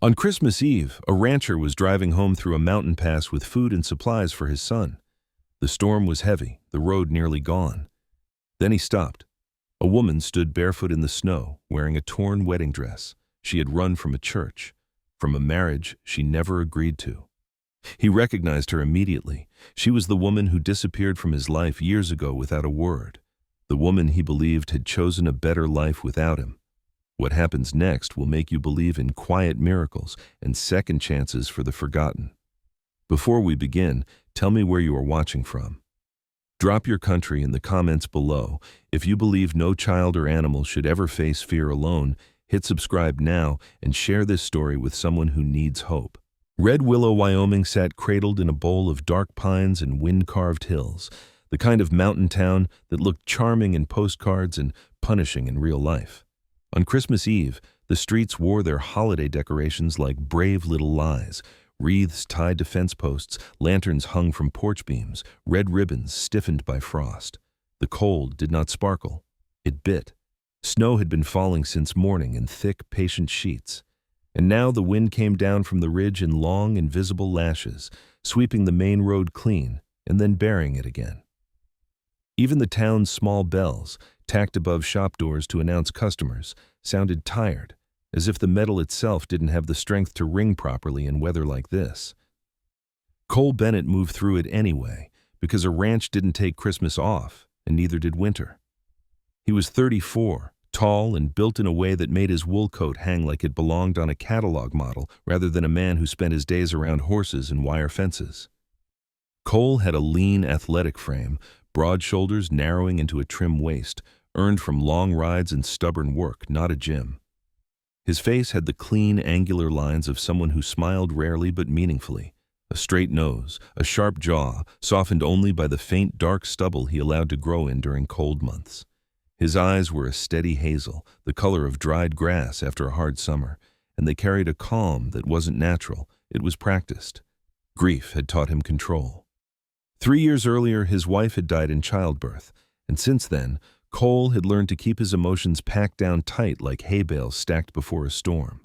On Christmas Eve, a rancher was driving home through a mountain pass with food and supplies for his son. The storm was heavy, the road nearly gone. Then he stopped. A woman stood barefoot in the snow, wearing a torn wedding dress. She had run from a church, from a marriage she never agreed to. He recognized her immediately. She was the woman who disappeared from his life years ago without a word. The woman he believed had chosen a better life without him. What happens next will make you believe in quiet miracles and second chances for the forgotten. Before we begin, tell me where you are watching from. Drop your country in the comments below. If you believe no child or animal should ever face fear alone, hit subscribe now and share this story with someone who needs hope. Red Willow, Wyoming sat cradled in a bowl of dark pines and wind-carved hills, the kind of mountain town that looked charming in postcards and punishing in real life. On Christmas Eve, the streets wore their holiday decorations like brave little lies. Wreaths tied to fence posts, lanterns hung from porch beams, red ribbons stiffened by frost. The cold did not sparkle. It bit. Snow had been falling since morning in thick, patient sheets. And now the wind came down from the ridge in long, invisible lashes, sweeping the main road clean and then burying it again. Even the town's small bells, tacked above shop doors to announce customers, sounded tired, as if the metal itself didn't have the strength to ring properly in weather like this. Cole Bennett moved through it anyway, because a ranch didn't take Christmas off, and neither did winter. He was 34, tall and built in a way that made his wool coat hang like it belonged on a catalog model rather than a man who spent his days around horses and wire fences. Cole had a lean, athletic frame, broad shoulders narrowing into a trim waist, earned from long rides and stubborn work, not a gym. His face had the clean, angular lines of someone who smiled rarely but meaningfully. A straight nose, a sharp jaw, softened only by the faint dark stubble he allowed to grow in during cold months. His eyes were a steady hazel, the color of dried grass after a hard summer, and they carried a calm that wasn't natural, it was practiced. Grief had taught him control. 3 years earlier, his wife had died in childbirth, and since then, Cole had learned to keep his emotions packed down tight like hay bales stacked before a storm.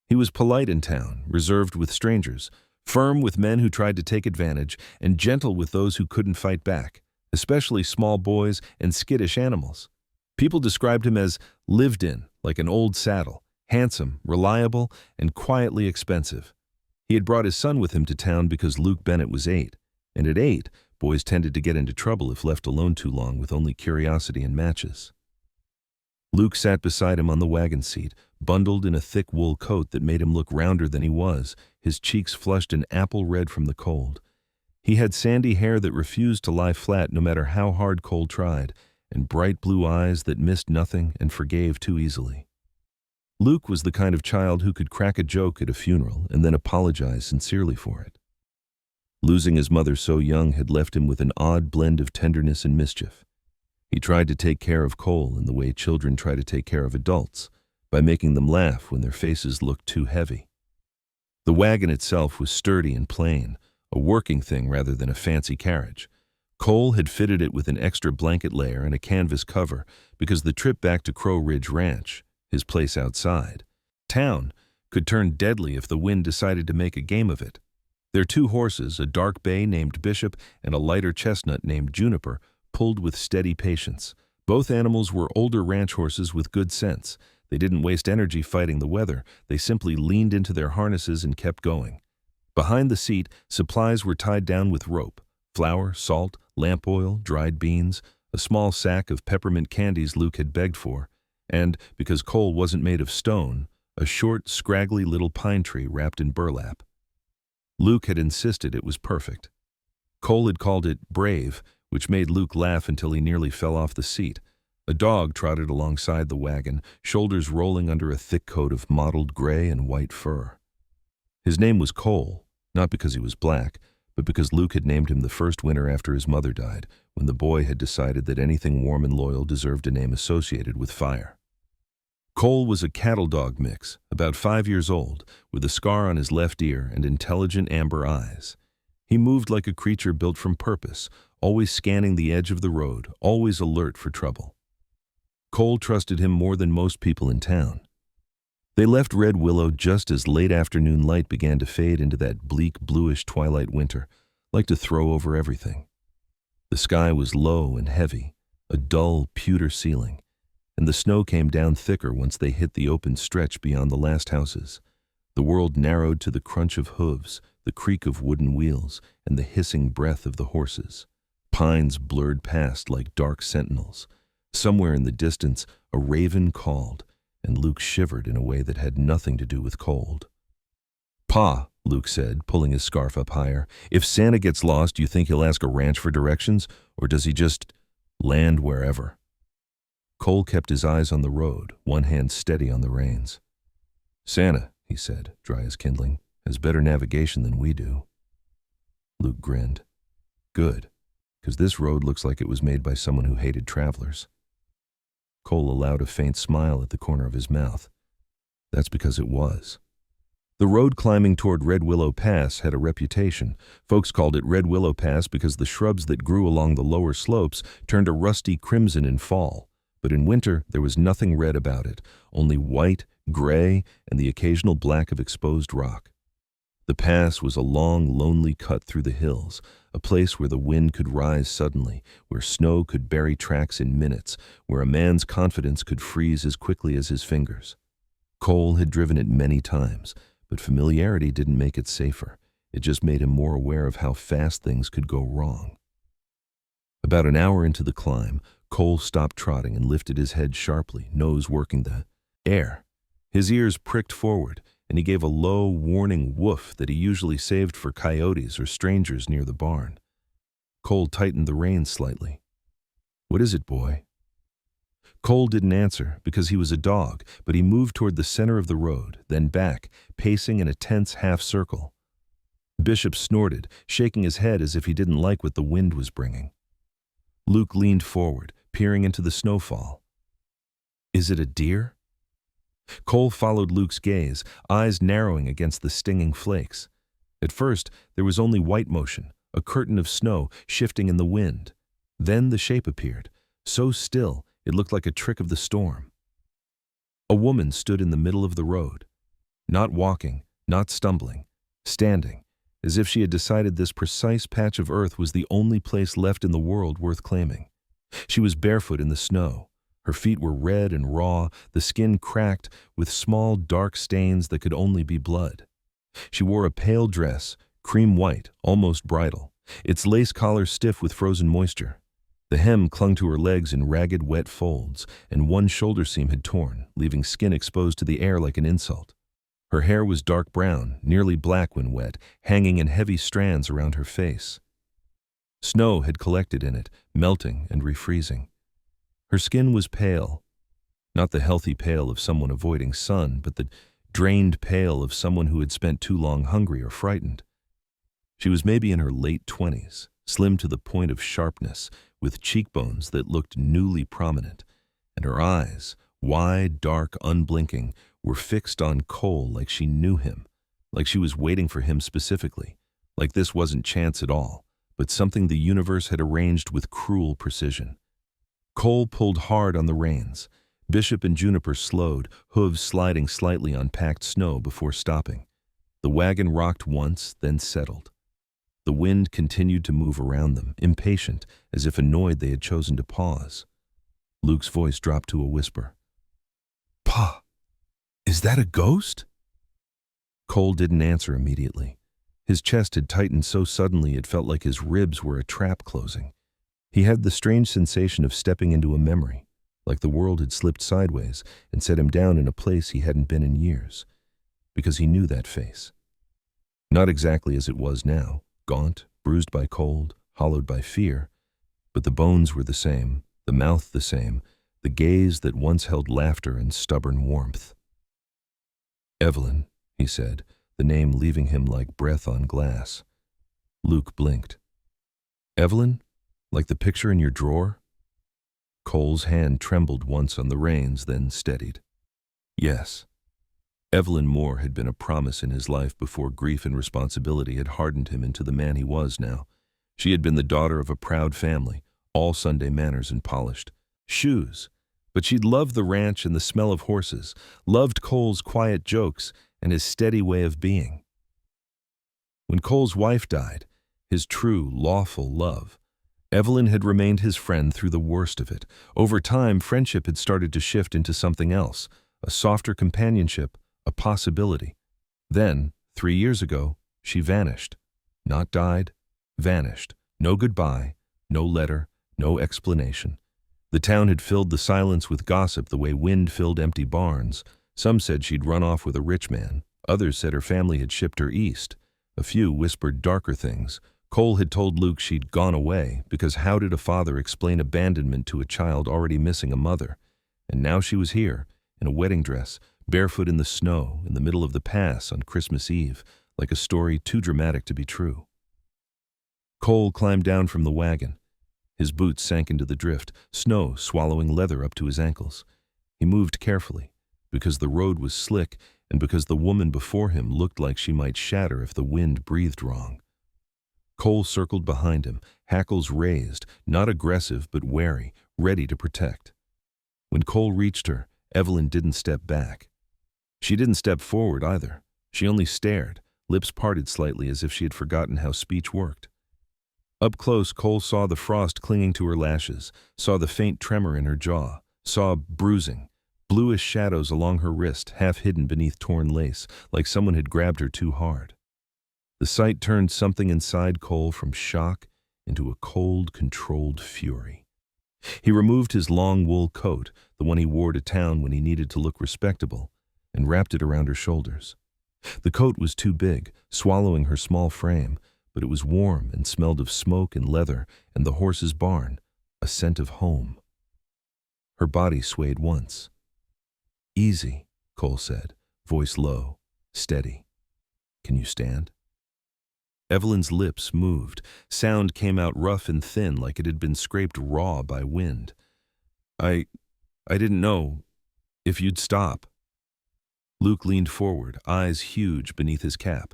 He was polite in town, reserved with strangers, firm with men who tried to take advantage, and gentle with those who couldn't fight back, especially small boys and skittish animals. People described him as lived in, like an old saddle, handsome, reliable, and quietly expensive. He had brought his son with him to town because Luke Bennett was 8, and at 8, boys tended to get into trouble if left alone too long with only curiosity and matches. Luke sat beside him on the wagon seat, bundled in a thick wool coat that made him look rounder than he was, his cheeks flushed an apple red from the cold. He had sandy hair that refused to lie flat no matter how hard Cole tried, and bright blue eyes that missed nothing and forgave too easily. Luke was the kind of child who could crack a joke at a funeral and then apologize sincerely for it. Losing his mother so young had left him with an odd blend of tenderness and mischief. He tried to take care of Cole in the way children try to take care of adults, by making them laugh when their faces looked too heavy. The wagon itself was sturdy and plain, a working thing rather than a fancy carriage. Cole had fitted it with an extra blanket layer and a canvas cover because the trip back to Crow Ridge Ranch, his place outside town, could turn deadly if the wind decided to make a game of it. Their 2 horses, a dark bay named Bishop and a lighter chestnut named Juniper, pulled with steady patience. Both animals were older ranch horses with good sense. They didn't waste energy fighting the weather. They simply leaned into their harnesses and kept going. Behind the seat, supplies were tied down with rope: flour, salt, lamp oil, dried beans, a small sack of peppermint candies Luke had begged for, and, because Cole wasn't made of stone, a short, scraggly little pine tree wrapped in burlap. Luke had insisted it was perfect. Cole had called it brave, which made Luke laugh until he nearly fell off the seat. A dog trotted alongside the wagon, shoulders rolling under a thick coat of mottled gray and white fur. His name was Cole, not because he was black, but because Luke had named him the first winter after his mother died, when the boy had decided that anything warm and loyal deserved a name associated with fire. Cole was a cattle dog mix, about 5 years old, with a scar on his left ear and intelligent amber eyes. He moved like a creature built from purpose, always scanning the edge of the road, always alert for trouble. Cole trusted him more than most people in town. They left Red Willow just as late afternoon light began to fade into that bleak bluish twilight winter, like to throw over everything. The sky was low and heavy, a dull pewter ceiling, and the snow came down thicker once they hit the open stretch beyond the last houses. The world narrowed to the crunch of hooves, the creak of wooden wheels, and the hissing breath of the horses. Pines blurred past like dark sentinels. Somewhere in the distance, a raven called, and Luke shivered in a way that had nothing to do with cold. "Pa," Luke said, pulling his scarf up higher, "if Santa gets lost, do you think he'll ask a ranch for directions, or does he just land wherever?" Cole kept his eyes on the road, one hand steady on the reins. "Santa," he said, dry as kindling, "has better navigation than we do." Luke grinned. "Good, because this road looks like it was made by someone who hated travelers." Cole allowed a faint smile at the corner of his mouth. That's because it was. The road climbing toward Red Willow Pass had a reputation. Folks called it Red Willow Pass because the shrubs that grew along the lower slopes turned a rusty crimson in fall. But in winter, there was nothing red about it, only white, gray, and the occasional black of exposed rock. The pass was a long, lonely cut through the hills, a place where the wind could rise suddenly, where snow could bury tracks in minutes, where a man's confidence could freeze as quickly as his fingers. Cole had driven it many times, but familiarity didn't make it safer. It just made him more aware of how fast things could go wrong. About an hour into the climb, Cole stopped trotting and lifted his head sharply, nose working the air. His ears pricked forward, and he gave a low, warning woof that he usually saved for coyotes or strangers near the barn. Cole tightened the reins slightly. "What is it, boy?" Cole didn't answer because he was a dog, but he moved toward the center of the road, then back, pacing in a tense half-circle. Bishop snorted, shaking his head as if he didn't like what the wind was bringing. Luke leaned forward, peering into the snowfall. "Is it a deer?" Cole followed Luke's gaze, eyes narrowing against the stinging flakes. At first, there was only white motion, a curtain of snow shifting in the wind. Then the shape appeared, so still it looked like a trick of the storm. A woman stood in the middle of the road, not walking, not stumbling, standing, as if she had decided this precise patch of earth was the only place left in the world worth claiming. She was barefoot in the snow. Her feet were red and raw, the skin cracked with small dark stains that could only be blood. She wore a pale dress, cream white, almost bridal, its lace collar stiff with frozen moisture. The hem clung to her legs in ragged, wet folds, and one shoulder seam had torn, leaving skin exposed to the air like an insult. Her hair was dark brown, nearly black when wet, hanging in heavy strands around her face. Snow had collected in it, melting and refreezing. Her skin was pale, not the healthy pale of someone avoiding sun, but the drained pale of someone who had spent too long hungry or frightened. She was maybe in her late 20s, slim to the point of sharpness, with cheekbones that looked newly prominent, and her eyes, wide, dark, unblinking, were fixed on Cole like she knew him, like she was waiting for him specifically, like this wasn't chance at all, but something the universe had arranged with cruel precision. Cole pulled hard on the reins. Bishop and Juniper slowed, hooves sliding slightly on packed snow before stopping. The wagon rocked once, then settled. The wind continued to move around them, impatient, as if annoyed they had chosen to pause. Luke's voice dropped to a whisper. "Pa, is that a ghost?" Cole didn't answer immediately. His chest had tightened so suddenly it felt like his ribs were a trap closing. He had the strange sensation of stepping into a memory, like the world had slipped sideways and set him down in a place he hadn't been in years, because he knew that face. Not exactly as it was now, gaunt, bruised by cold, hollowed by fear, but the bones were the same, the mouth the same, the gaze that once held laughter and stubborn warmth. "Evelyn," he said, the name leaving him like breath on glass. Luke blinked. "Evelyn? Like the picture in your drawer?" Cole's hand trembled once on the reins, then steadied. "Yes." Evelyn Moore had been a promise in his life before grief and responsibility had hardened him into the man he was now. She had been the daughter of a proud family, all Sunday manners and polished. Shoes. But she'd loved the ranch and the smell of horses, loved Cole's quiet jokes and his steady way of being. When Cole's wife died, his true, lawful love, Evelyn had remained his friend through the worst of it. Over time, friendship had started to shift into something else, a softer companionship, a possibility. Then, 3 years ago, she vanished. Not died, vanished. No goodbye, no letter, no explanation. The town had filled the silence with gossip the way wind filled empty barns. Some said she'd run off with a rich man. Others said her family had shipped her east. A few whispered darker things. Cole had told Luke she'd gone away, because how did a father explain abandonment to a child already missing a mother? And now she was here, in a wedding dress, barefoot in the snow, in the middle of the pass on Christmas Eve, like a story too dramatic to be true. Cole climbed down from the wagon. His boots sank into the drift, snow swallowing leather up to his ankles. He moved carefully, because the road was slick and because the woman before him looked like she might shatter if the wind breathed wrong. Cole circled behind him, hackles raised, not aggressive but wary, ready to protect. When Cole reached her, Evelyn didn't step back. She didn't step forward either. She only stared, lips parted slightly as if she had forgotten how speech worked. Up close, Cole saw the frost clinging to her lashes, saw the faint tremor in her jaw, saw bruising, bluish shadows along her wrist, half hidden beneath torn lace, like someone had grabbed her too hard. The sight turned something inside Cole from shock into a cold, controlled fury. He removed his long wool coat, the one he wore to town when he needed to look respectable, and wrapped it around her shoulders. The coat was too big, swallowing her small frame, but it was warm and smelled of smoke and leather and the horse's barn, a scent of home. Her body swayed once. "Easy," Cole said, voice low, steady. "Can you stand?" Evelyn's lips moved. Sound came out rough and thin like it had been scraped raw by wind. I didn't know if you'd stop." Luke leaned forward, eyes huge beneath his cap.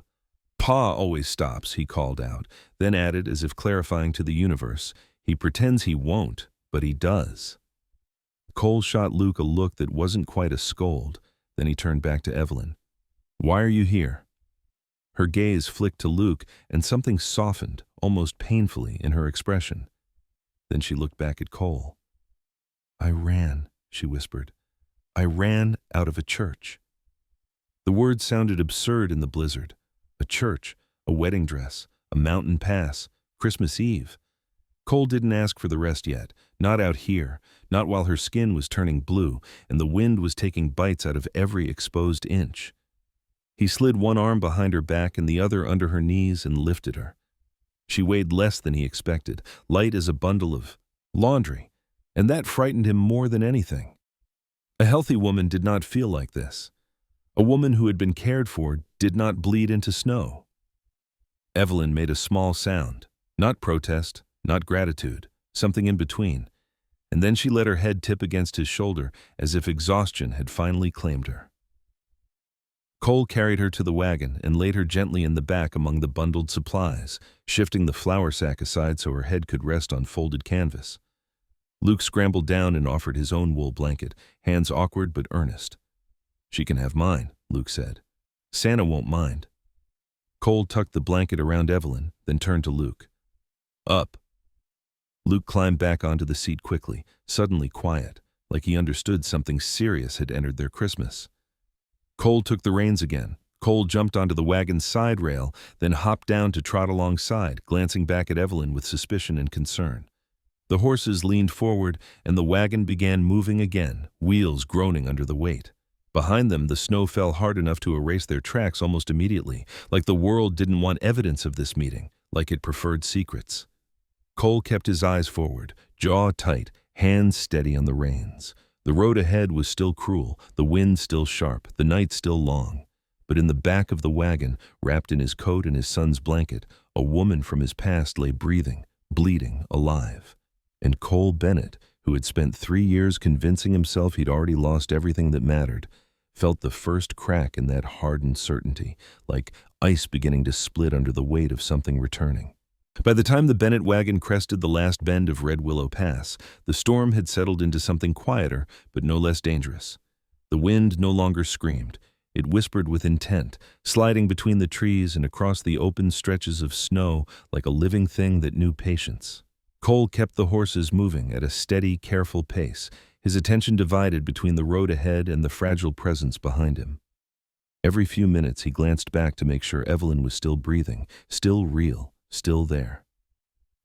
"Pa always stops," he called out, then added as if clarifying to the universe, "He pretends he won't, but he does." Cole shot Luke a look that wasn't quite a scold, then he turned back to Evelyn. "Why are you here?" Her gaze flicked to Luke, and something softened, almost painfully, in her expression. Then she looked back at Cole. "I ran," she whispered. "I ran out of a church." The words sounded absurd in the blizzard. A church, a wedding dress, a mountain pass, Christmas Eve. Cole didn't ask for the rest yet, not out here, not while her skin was turning blue and the wind was taking bites out of every exposed inch. He slid one arm behind her back and the other under her knees and lifted her. She weighed less than he expected, light as a bundle of laundry, and that frightened him more than anything. A healthy woman did not feel like this. A woman who had been cared for did not bleed into snow. Evelyn made a small sound, not protest, not gratitude, something in between, and then she let her head tip against his shoulder as if exhaustion had finally claimed her. Cole carried her to the wagon and laid her gently in the back among the bundled supplies, shifting the flour sack aside so her head could rest on folded canvas. Luke scrambled down and offered his own wool blanket, hands awkward but earnest. "She can have mine," Luke said. "Santa won't mind." Cole tucked the blanket around Evelyn, then turned to Luke. "Up." Luke climbed back onto the seat quickly, suddenly quiet, like he understood something serious had entered their Christmas. Cole took the reins again. Cole jumped onto the wagon's side rail, then hopped down to trot alongside, glancing back at Evelyn with suspicion and concern. The horses leaned forward, and the wagon began moving again, wheels groaning under the weight. Behind them, the snow fell hard enough to erase their tracks almost immediately, like the world didn't want evidence of this meeting, like it preferred secrets. Cole kept his eyes forward, jaw tight, hands steady on the reins. The road ahead was still cruel, the wind still sharp, the night still long. But in the back of the wagon, wrapped in his coat and his son's blanket, a woman from his past lay breathing, bleeding, alive. And Cole Bennett, who had spent 3 years convincing himself he'd already lost everything that mattered, felt the first crack in that hardened certainty, like ice beginning to split under the weight of something returning. By the time the Bennett wagon crested the last bend of Red Willow Pass, the storm had settled into something quieter, but no less dangerous. The wind no longer screamed. It whispered with intent, sliding between the trees and across the open stretches of snow like a living thing that knew patience. Cole kept the horses moving at a steady, careful pace, his attention divided between the road ahead and the fragile presence behind him. Every few minutes he glanced back to make sure Evelyn was still breathing, still real, still there.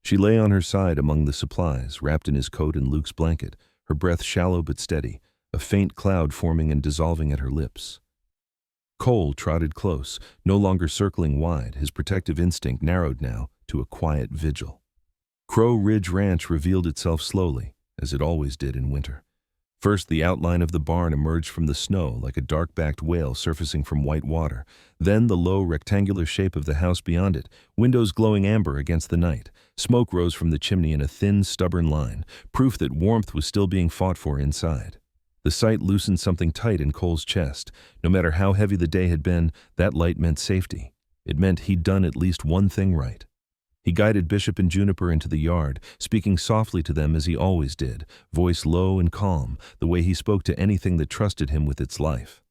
She lay on her side among the supplies, wrapped in his coat and Luke's blanket, her breath shallow but steady, a faint cloud forming and dissolving at her lips. Cole trotted close, no longer circling wide, his protective instinct narrowed now to a quiet vigil. Crow Ridge Ranch revealed itself slowly, as it always did in winter. First, the outline of the barn emerged from the snow like a dark-backed whale surfacing from white water. Then the low, rectangular shape of the house beyond it, windows glowing amber against the night. Smoke rose from the chimney in a thin, stubborn line, proof that warmth was still being fought for inside. The sight loosened something tight in Cole's chest. No matter how heavy the day had been, that light meant safety. It meant he'd done at least one thing right. He guided Bishop and Juniper into the yard, speaking softly to them as he always did, voice low and calm, the way he spoke to anything that trusted him with its life.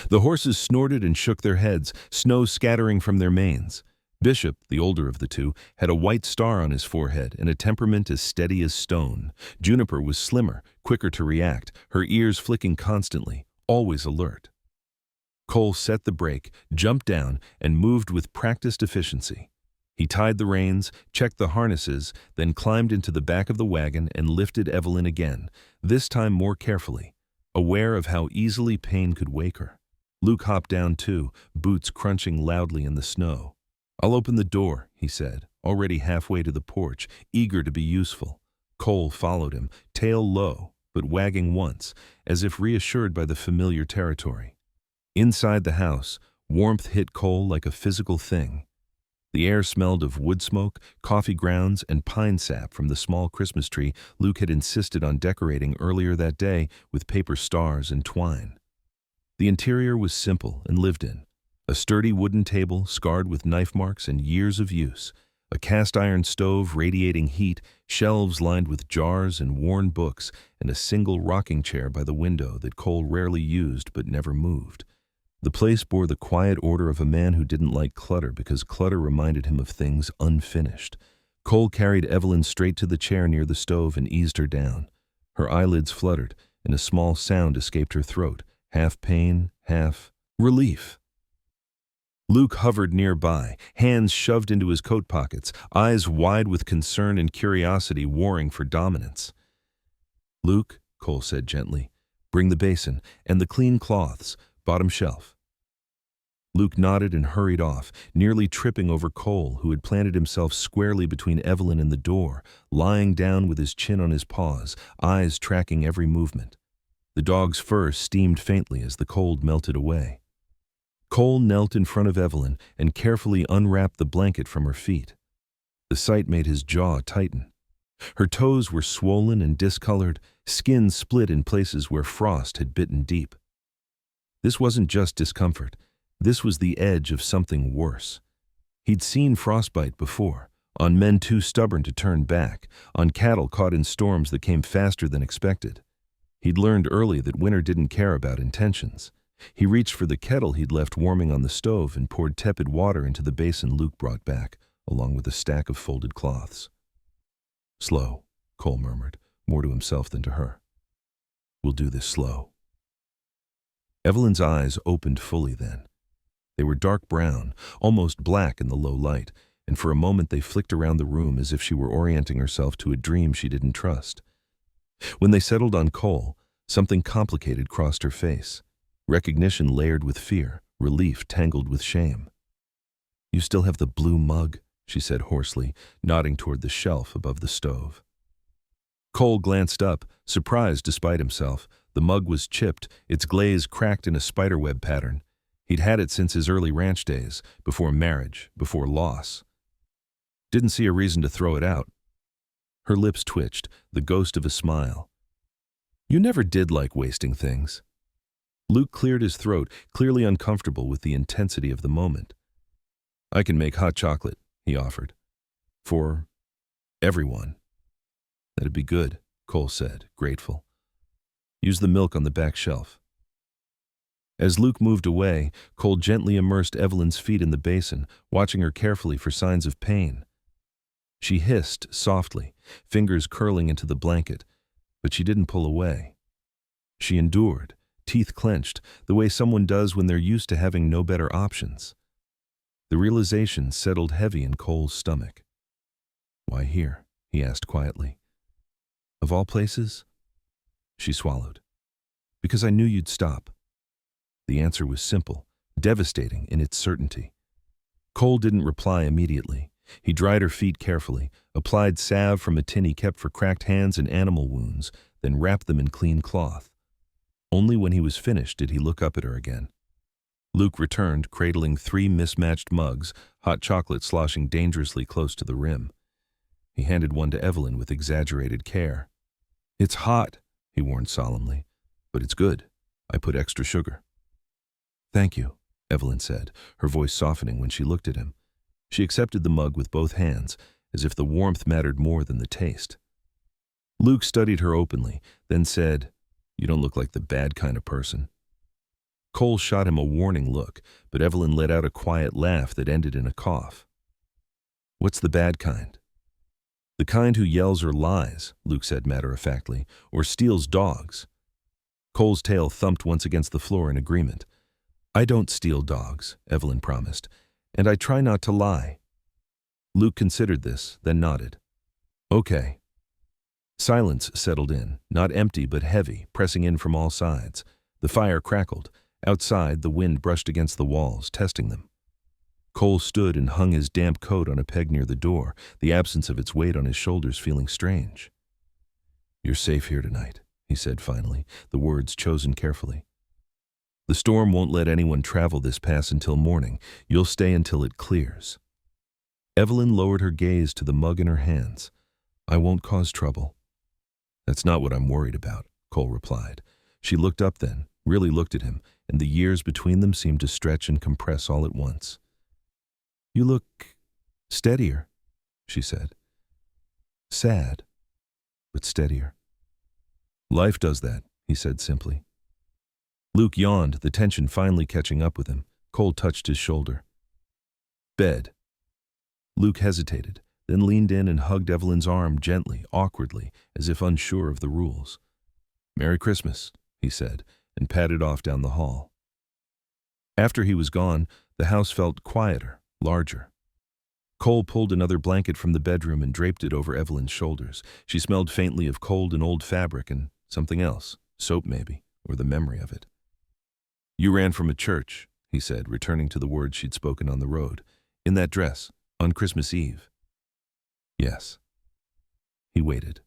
The horses snorted and shook their heads, snow scattering from their manes. Bishop, the older of the two, had a white star on his forehead and a temperament as steady as stone. Juniper was slimmer, quicker to react, her ears flicking constantly, always alert. Cole set the brake, jumped down, and moved with practiced efficiency. He tied the reins, checked the harnesses, then climbed into the back of the wagon and lifted Evelyn again, this time more carefully, aware of how easily pain could wake her. Luke hopped down too, boots crunching loudly in the snow. "I'll open the door," he said, already halfway to the porch, eager to be useful. Cole followed him, tail low, but wagging once, as if reassured by the familiar territory. Inside the house, warmth hit Cole like a physical thing. The air smelled of wood smoke, coffee grounds, and pine sap from the small Christmas tree Luke had insisted on decorating earlier that day with paper stars and twine. The interior was simple and lived in. A sturdy wooden table scarred with knife marks and years of use, a cast-iron stove radiating heat, shelves lined with jars and worn books, and a single rocking chair by the window that Cole rarely used but never moved. The place bore the quiet order of a man who didn't like clutter because clutter reminded him of things unfinished. Cole carried Evelyn straight to the chair near the stove and eased her down. Her eyelids fluttered, and a small sound escaped her throat, half pain, half relief. Luke hovered nearby, hands shoved into his coat pockets, eyes wide with concern and curiosity warring for dominance. "Luke," Cole said gently, "bring the basin and the clean cloths. Bottom shelf." Luke nodded and hurried off, nearly tripping over Cole, who had planted himself squarely between Evelyn and the door, lying down with his chin on his paws, eyes tracking every movement. The dog's fur steamed faintly as the cold melted away. Cole knelt in front of Evelyn and carefully unwrapped the blanket from her feet. The sight made his jaw tighten. Her toes were swollen and discolored, skin split in places where frost had bitten deep. This wasn't just discomfort. This was the edge of something worse. He'd seen frostbite before, on men too stubborn to turn back, on cattle caught in storms that came faster than expected. He'd learned early that winter didn't care about intentions. He reached for the kettle he'd left warming on the stove and poured tepid water into the basin Luke brought back, along with a stack of folded cloths. "Slow," Cole murmured, more to himself than to her. "We'll do this slow." Evelyn's eyes opened fully then. They were dark brown, almost black in the low light, and for a moment they flicked around the room as if she were orienting herself to a dream she didn't trust. When they settled on Cole, something complicated crossed her face. Recognition layered with fear, relief tangled with shame. "You still have the blue mug," she said hoarsely, nodding toward the shelf above the stove. Cole glanced up, surprised despite himself. The mug was chipped, its glaze cracked in a spiderweb pattern. He'd had it since his early ranch days, before marriage, before loss. Didn't see a reason to throw it out. Her lips twitched, the ghost of a smile. "You never did like wasting things." Luke cleared his throat, clearly uncomfortable with the intensity of the moment. "I can make hot chocolate," he offered. For everyone. That'd be good, Cole said, grateful. Use the milk on the back shelf. As Luke moved away, Cole gently immersed Evelyn's feet in the basin, watching her carefully for signs of pain. She hissed softly, fingers curling into the blanket, but she didn't pull away. She endured, teeth clenched, the way someone does when they're used to having no better options. The realization settled heavy in Cole's stomach. "Why here?" he asked quietly. "Of all places?" She swallowed. "Because I knew you'd stop." The answer was simple, devastating in its certainty. Cole didn't reply immediately. He dried her feet carefully, applied salve from a tin he kept for cracked hands and animal wounds, then wrapped them in clean cloth. Only when he was finished did he look up at her again. Luke returned, cradling 3 mismatched mugs, hot chocolate sloshing dangerously close to the rim. He handed one to Evelyn with exaggerated care. "It's hot," he warned solemnly, "but it's good. I put extra sugar." "Thank you," Evelyn said, her voice softening when she looked at him. She accepted the mug with both hands, as if the warmth mattered more than the taste. Luke studied her openly, then said, "You don't look like the bad kind of person." Cole shot him a warning look, but Evelyn let out a quiet laugh that ended in a cough. "What's the bad kind?" "The kind who yells or lies," Luke said matter-of-factly, "or steals dogs." Cole's tail thumped once against the floor in agreement. "I don't steal dogs," Evelyn promised, "and I try not to lie." Luke considered this, then nodded. "Okay." Silence settled in, not empty but heavy, pressing in from all sides. The fire crackled. Outside, the wind brushed against the walls, testing them. Cole stood and hung his damp coat on a peg near the door, the absence of its weight on his shoulders feeling strange. "You're safe here tonight," he said finally, the words chosen carefully. "The storm won't let anyone travel this pass until morning. You'll stay until it clears." Evelyn lowered her gaze to the mug in her hands. "I won't cause trouble." "That's not what I'm worried about," Cole replied. She looked up then, really looked at him, and the years between them seemed to stretch and compress all at once. "You look steadier," she said. "Sad, but steadier." "Life does that," he said simply. Luke yawned, the tension finally catching up with him. Cole touched his shoulder. "Bed." Luke hesitated, then leaned in and hugged Evelyn's arm gently, awkwardly, as if unsure of the rules. "Merry Christmas," he said, and padded off down the hall. After he was gone, the house felt quieter, larger. Cole pulled another blanket from the bedroom and draped it over Evelyn's shoulders. She smelled faintly of cold and old fabric and something else, soap maybe, or the memory of it. "You ran from a church," he said, returning to the words she'd spoken on the road. "In that dress, on Christmas Eve." "Yes." He waited.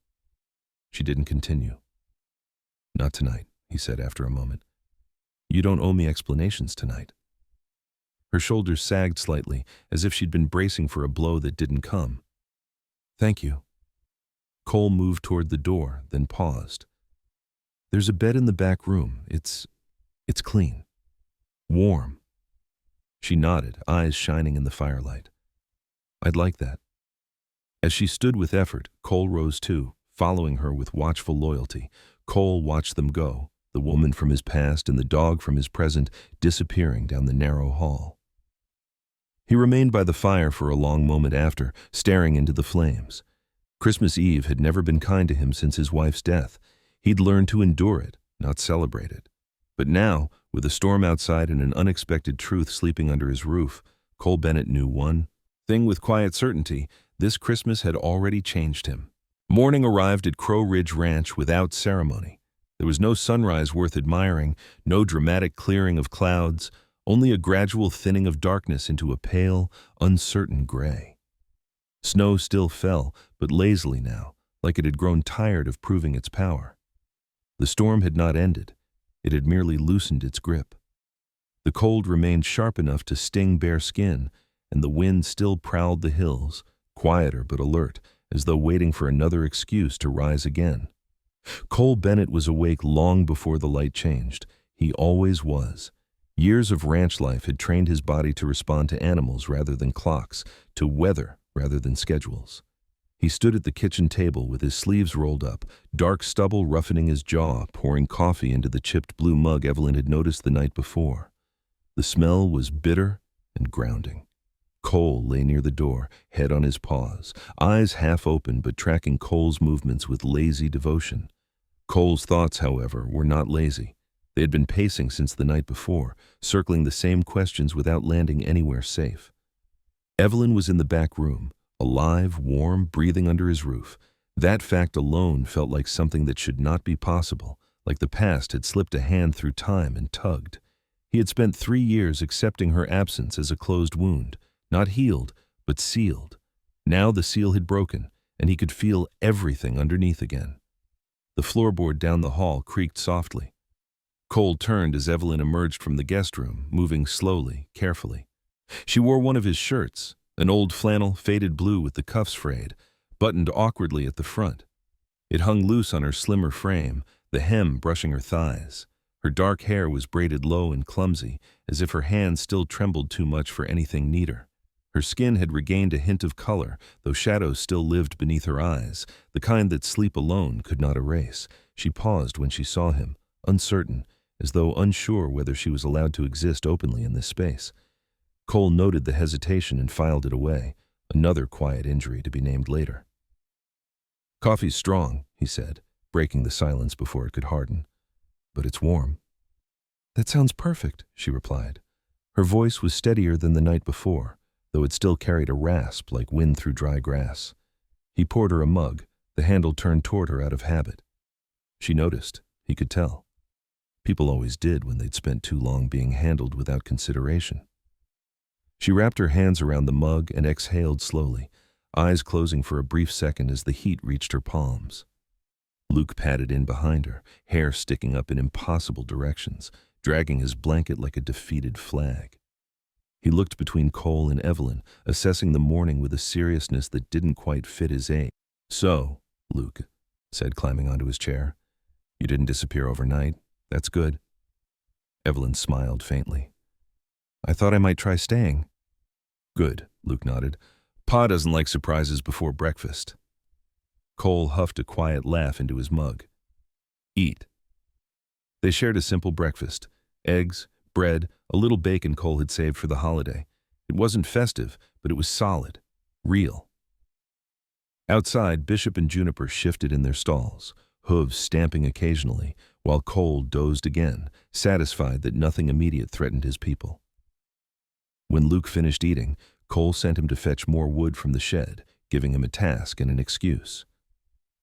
She didn't continue. "Not tonight," he said after a moment. "You don't owe me explanations tonight." Her shoulders sagged slightly, as if she'd been bracing for a blow that didn't come. "Thank you." Cole moved toward the door, then paused. "There's a bed in the back room. It's clean. Warm." She nodded, eyes shining in the firelight. "I'd like that." As she stood with effort, Cole rose too, following her with watchful loyalty. Cole watched them go, the woman from his past and the dog from his present, disappearing down the narrow hall. He remained by the fire for a long moment after, staring into the flames. Christmas Eve had never been kind to him since his wife's death. He'd learned to endure it, not celebrate it. But now, with a storm outside and an unexpected truth sleeping under his roof, Cole Bennett knew one thing with quiet certainty: this Christmas had already changed him. Morning arrived at Crow Ridge Ranch without ceremony. There was no sunrise worth admiring, no dramatic clearing of clouds, only a gradual thinning of darkness into a pale, uncertain gray. Snow still fell, but lazily now, like it had grown tired of proving its power. The storm had not ended. It had merely loosened its grip. The cold remained sharp enough to sting bare skin, and the wind still prowled the hills, quieter but alert, as though waiting for another excuse to rise again. Cole Bennett was awake long before the light changed. He always was. Years of ranch life had trained his body to respond to animals rather than clocks, to weather rather than schedules. He stood at the kitchen table with his sleeves rolled up, dark stubble roughening his jaw, pouring coffee into the chipped blue mug Evelyn had noticed the night before. The smell was bitter and grounding. Cole lay near the door, head on his paws, eyes half open but tracking Cole's movements with lazy devotion. Cole's thoughts, however, were not lazy. They had been pacing since the night before, circling the same questions without landing anywhere safe. Evelyn was in the back room, alive, warm, breathing under his roof. That fact alone felt like something that should not be possible, like the past had slipped a hand through time and tugged. He had spent 3 years accepting her absence as a closed wound, not healed, but sealed. Now the seal had broken, and he could feel everything underneath again. The floorboard down the hall creaked softly. Cole turned as Evelyn emerged from the guest room, moving slowly, carefully. She wore one of his shirts, an old flannel, faded blue with the cuffs frayed, buttoned awkwardly at the front. It hung loose on her slimmer frame, the hem brushing her thighs. Her dark hair was braided low and clumsy, as if her hands still trembled too much for anything neater. Her skin had regained a hint of color, though shadows still lived beneath her eyes, the kind that sleep alone could not erase. She paused when she saw him, uncertain, as though unsure whether she was allowed to exist openly in this space. Cole noted the hesitation and filed it away, another quiet injury to be named later. "Coffee's strong," he said, breaking the silence before it could harden. "But it's warm." "That sounds perfect," she replied. Her voice was steadier than the night before, though it still carried a rasp like wind through dry grass. He poured her a mug, the handle turned toward her out of habit. She noticed, he could tell. People always did when they'd spent too long being handled without consideration. She wrapped her hands around the mug and exhaled slowly, eyes closing for a brief second as the heat reached her palms. Luke padded in behind her, hair sticking up in impossible directions, dragging his blanket like a defeated flag. He looked between Cole and Evelyn, assessing the morning with a seriousness that didn't quite fit his age. "So," Luke said, climbing onto his chair, "you didn't disappear overnight. That's good." Evelyn smiled faintly. "I thought I might try staying." "Good," Luke nodded. "Pa doesn't like surprises before breakfast." Cole huffed a quiet laugh into his mug. "Eat." They shared a simple breakfast, eggs, bread, a little bacon Cole had saved for the holiday. It wasn't festive, but it was solid, real. Outside, Bishop and Juniper shifted in their stalls, hooves stamping occasionally, while Cole dozed again, satisfied that nothing immediate threatened his people. When Luke finished eating, Cole sent him to fetch more wood from the shed, giving him a task and an excuse.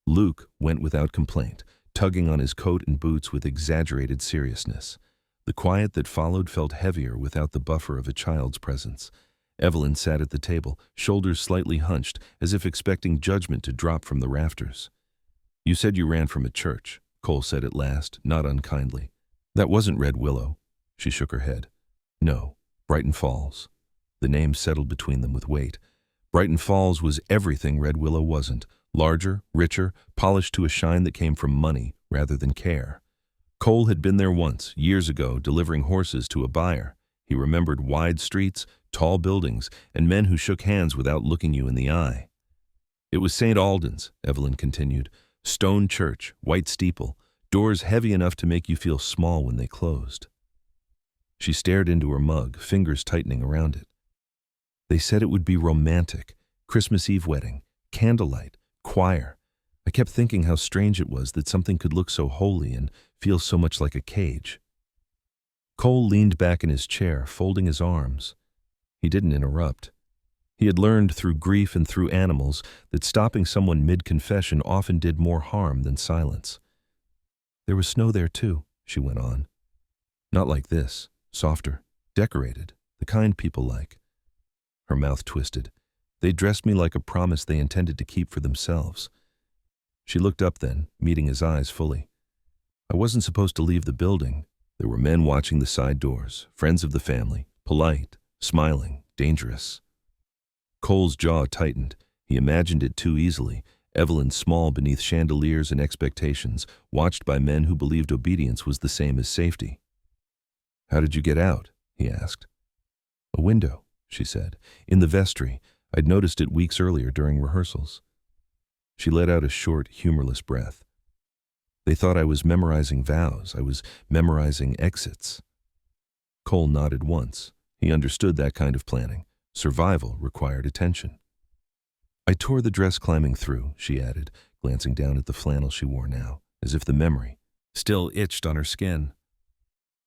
Luke went without complaint, tugging on his coat and boots with exaggerated seriousness. The quiet that followed felt heavier without the buffer of a child's presence. Evelyn sat at the table, shoulders slightly hunched, as if expecting judgment to drop from the rafters. "You said you ran from a church," Cole said at last, not unkindly. "That wasn't Red Willow." She shook her head. "No, Brighton Falls." The name settled between them with weight. Brighton Falls was everything Red Willow wasn't. Larger, richer, polished to a shine that came from money rather than care. Cole had been there once, years ago, delivering horses to a buyer. He remembered wide streets, tall buildings, and men who shook hands without looking you in the eye. "It was St. Alden's," Evelyn continued. "Stone church, white steeple, doors heavy enough to make you feel small when they closed." She stared into her mug, fingers tightening around it. "They said it would be romantic, Christmas Eve wedding, candlelight, choir. I kept thinking how strange it was that something could look so holy and feel so much like a cage." Cole leaned back in his chair, folding his arms. He didn't interrupt. He had learned through grief and through animals that stopping someone mid-confession often did more harm than silence. "There was snow there too," she went on. "Not like this, softer, decorated, the kind people like." Her mouth twisted. "They dressed me like a promise they intended to keep for themselves." She looked up then, meeting his eyes fully. "I wasn't supposed to leave the building. There were men watching the side doors, friends of the family, polite, smiling, dangerous." Cole's jaw tightened. He imagined it too easily. Evelyn small beneath chandeliers and expectations, watched by men who believed obedience was the same as safety. "How did you get out?" he asked. "A window," she said. "In the vestry. I'd noticed it weeks earlier during rehearsals. She let out a short, humorless breath. They thought I was memorizing vows. I was memorizing exits. Cole nodded once. He understood that kind of planning. Survival required attention. I tore the dress climbing through, she added, glancing down at the flannel she wore now, as if the memory still itched on her skin.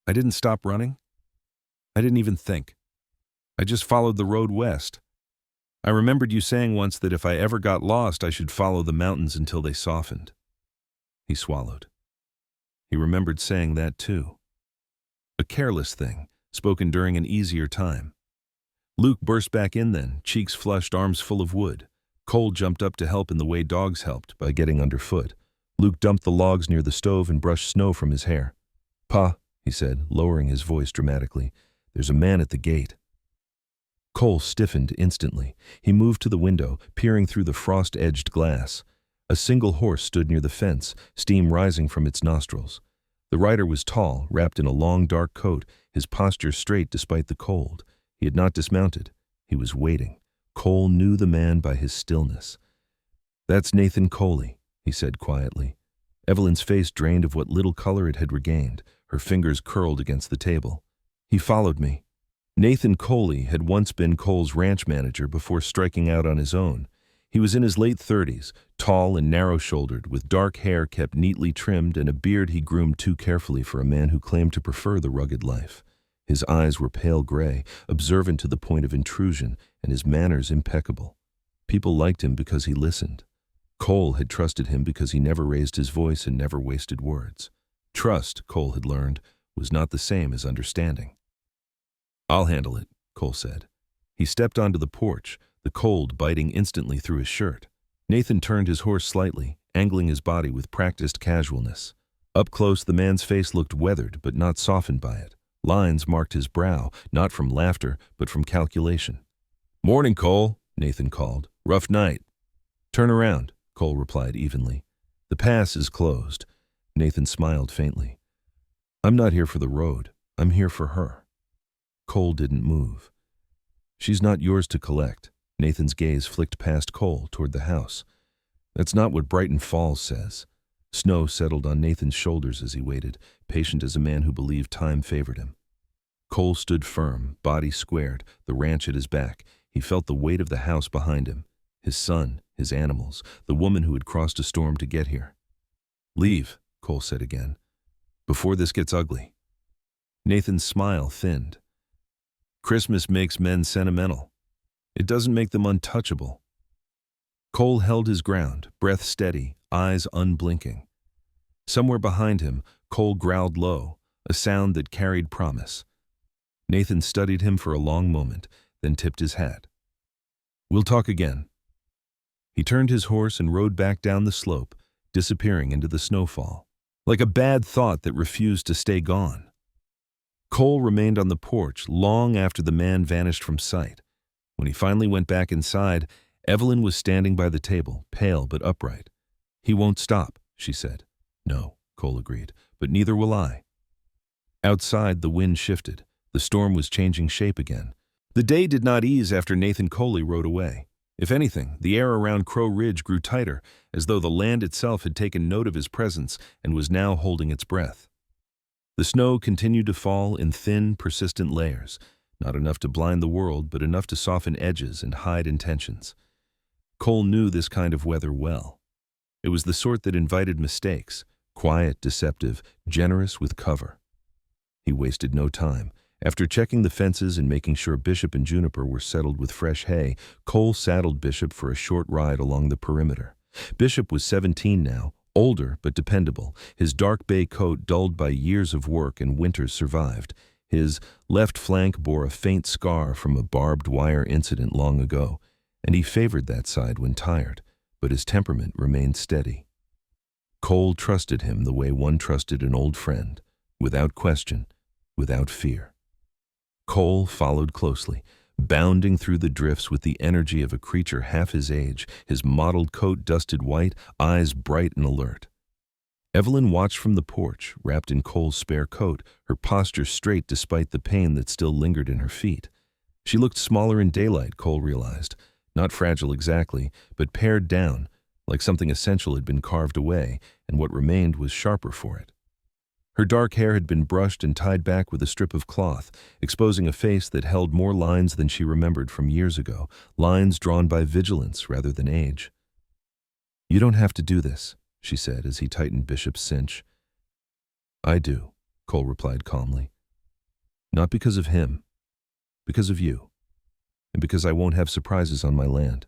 I didn't stop running. I didn't even think. I just followed the road west. I remembered you saying once that if I ever got lost, I should follow the mountains until they softened. He swallowed. He remembered saying that too. A careless thing, spoken during an easier time. Luke burst back in then, cheeks flushed, arms full of wood. Cole jumped up to help in the way dogs helped, by getting underfoot. Luke dumped the logs near the stove and brushed snow from his hair. "Pa," he said, lowering his voice dramatically, "there's a man at the gate." Cole stiffened instantly. He moved to the window, peering through the frost-edged glass. A single horse stood near the fence, steam rising from its nostrils. The rider was tall, wrapped in a long dark coat, his posture straight despite the cold. He had not dismounted. He was waiting. Cole knew the man by his stillness. "That's Nathan Coley," he said quietly. Evelyn's face drained of what little color it had regained. Her fingers curled against the table. "He followed me." Nathan Coley had once been Cole's ranch manager before striking out on his own. He was in his late 30s, tall and narrow-shouldered, with dark hair kept neatly trimmed and a beard he groomed too carefully for a man who claimed to prefer the rugged life. His eyes were pale gray, observant to the point of intrusion, and his manners impeccable. People liked him because he listened. Cole had trusted him because he never raised his voice and never wasted words. Trust, Cole had learned, was not the same as understanding. "I'll handle it," Cole said. He stepped onto the porch, the cold biting instantly through his shirt. Nathan turned his horse slightly, angling his body with practiced casualness. Up close, the man's face looked weathered but not softened by it. Lines marked his brow, not from laughter, but from calculation. "Morning, Cole," Nathan called. "Rough night." "Turn around," Cole replied evenly. "The pass is closed." Nathan smiled faintly. "I'm not here for the road. I'm here for her." Cole didn't move. "She's not yours to collect." Nathan's gaze flicked past Cole toward the house. "That's not what Brighton Falls says." Snow settled on Nathan's shoulders as he waited, patient as a man who believed time favored him. Cole stood firm, body squared, the ranch at his back. He felt the weight of the house behind him. His son, his animals, the woman who had crossed a storm to get here. "Leave," Cole said again, "before this gets ugly." Nathan's smile thinned. "Christmas makes men sentimental. It doesn't make them untouchable." Cole held his ground, breath steady, eyes unblinking. Somewhere behind him, Cole growled low, a sound that carried promise. Nathan studied him for a long moment, then tipped his hat. "We'll talk again." He turned his horse and rode back down the slope, disappearing into the snowfall, like a bad thought that refused to stay gone. Cole remained on the porch long after the man vanished from sight. When he finally went back inside, Evelyn was standing by the table, pale but upright. "He won't stop," she said. "No," Cole agreed, "but neither will I." Outside, the wind shifted. The storm was changing shape again. The day did not ease after Nathan Coley rode away. If anything, the air around Crow Ridge grew tighter, as though the land itself had taken note of his presence and was now holding its breath. The snow continued to fall in thin, persistent layers, not enough to blind the world, but enough to soften edges and hide intentions. Cole knew this kind of weather well. It was the sort that invited mistakes, quiet, deceptive, generous with cover. He wasted no time. After checking the fences and making sure Bishop and Juniper were settled with fresh hay, Cole saddled Bishop for a short ride along the perimeter. Bishop was 17 now, older but dependable, his dark bay coat dulled by years of work and winters survived. His left flank bore a faint scar from a barbed wire incident long ago, and he favored that side when tired, but his temperament remained steady. Cole trusted him the way one trusted an old friend, without question, without fear. Cole followed closely, bounding through the drifts with the energy of a creature half his age, his mottled coat dusted white, eyes bright and alert. Evelyn watched from the porch, wrapped in Cole's spare coat, her posture straight despite the pain that still lingered in her feet. She looked smaller in daylight, Cole realized. Not fragile exactly, but pared down, like something essential had been carved away, and what remained was sharper for it. Her dark hair had been brushed and tied back with a strip of cloth, exposing a face that held more lines than she remembered from years ago, lines drawn by vigilance rather than age. "You don't have to do this," she said as he tightened Bishop's cinch. "I do," Cole replied calmly. "Not because of him, because of you, and because I won't have surprises on my land."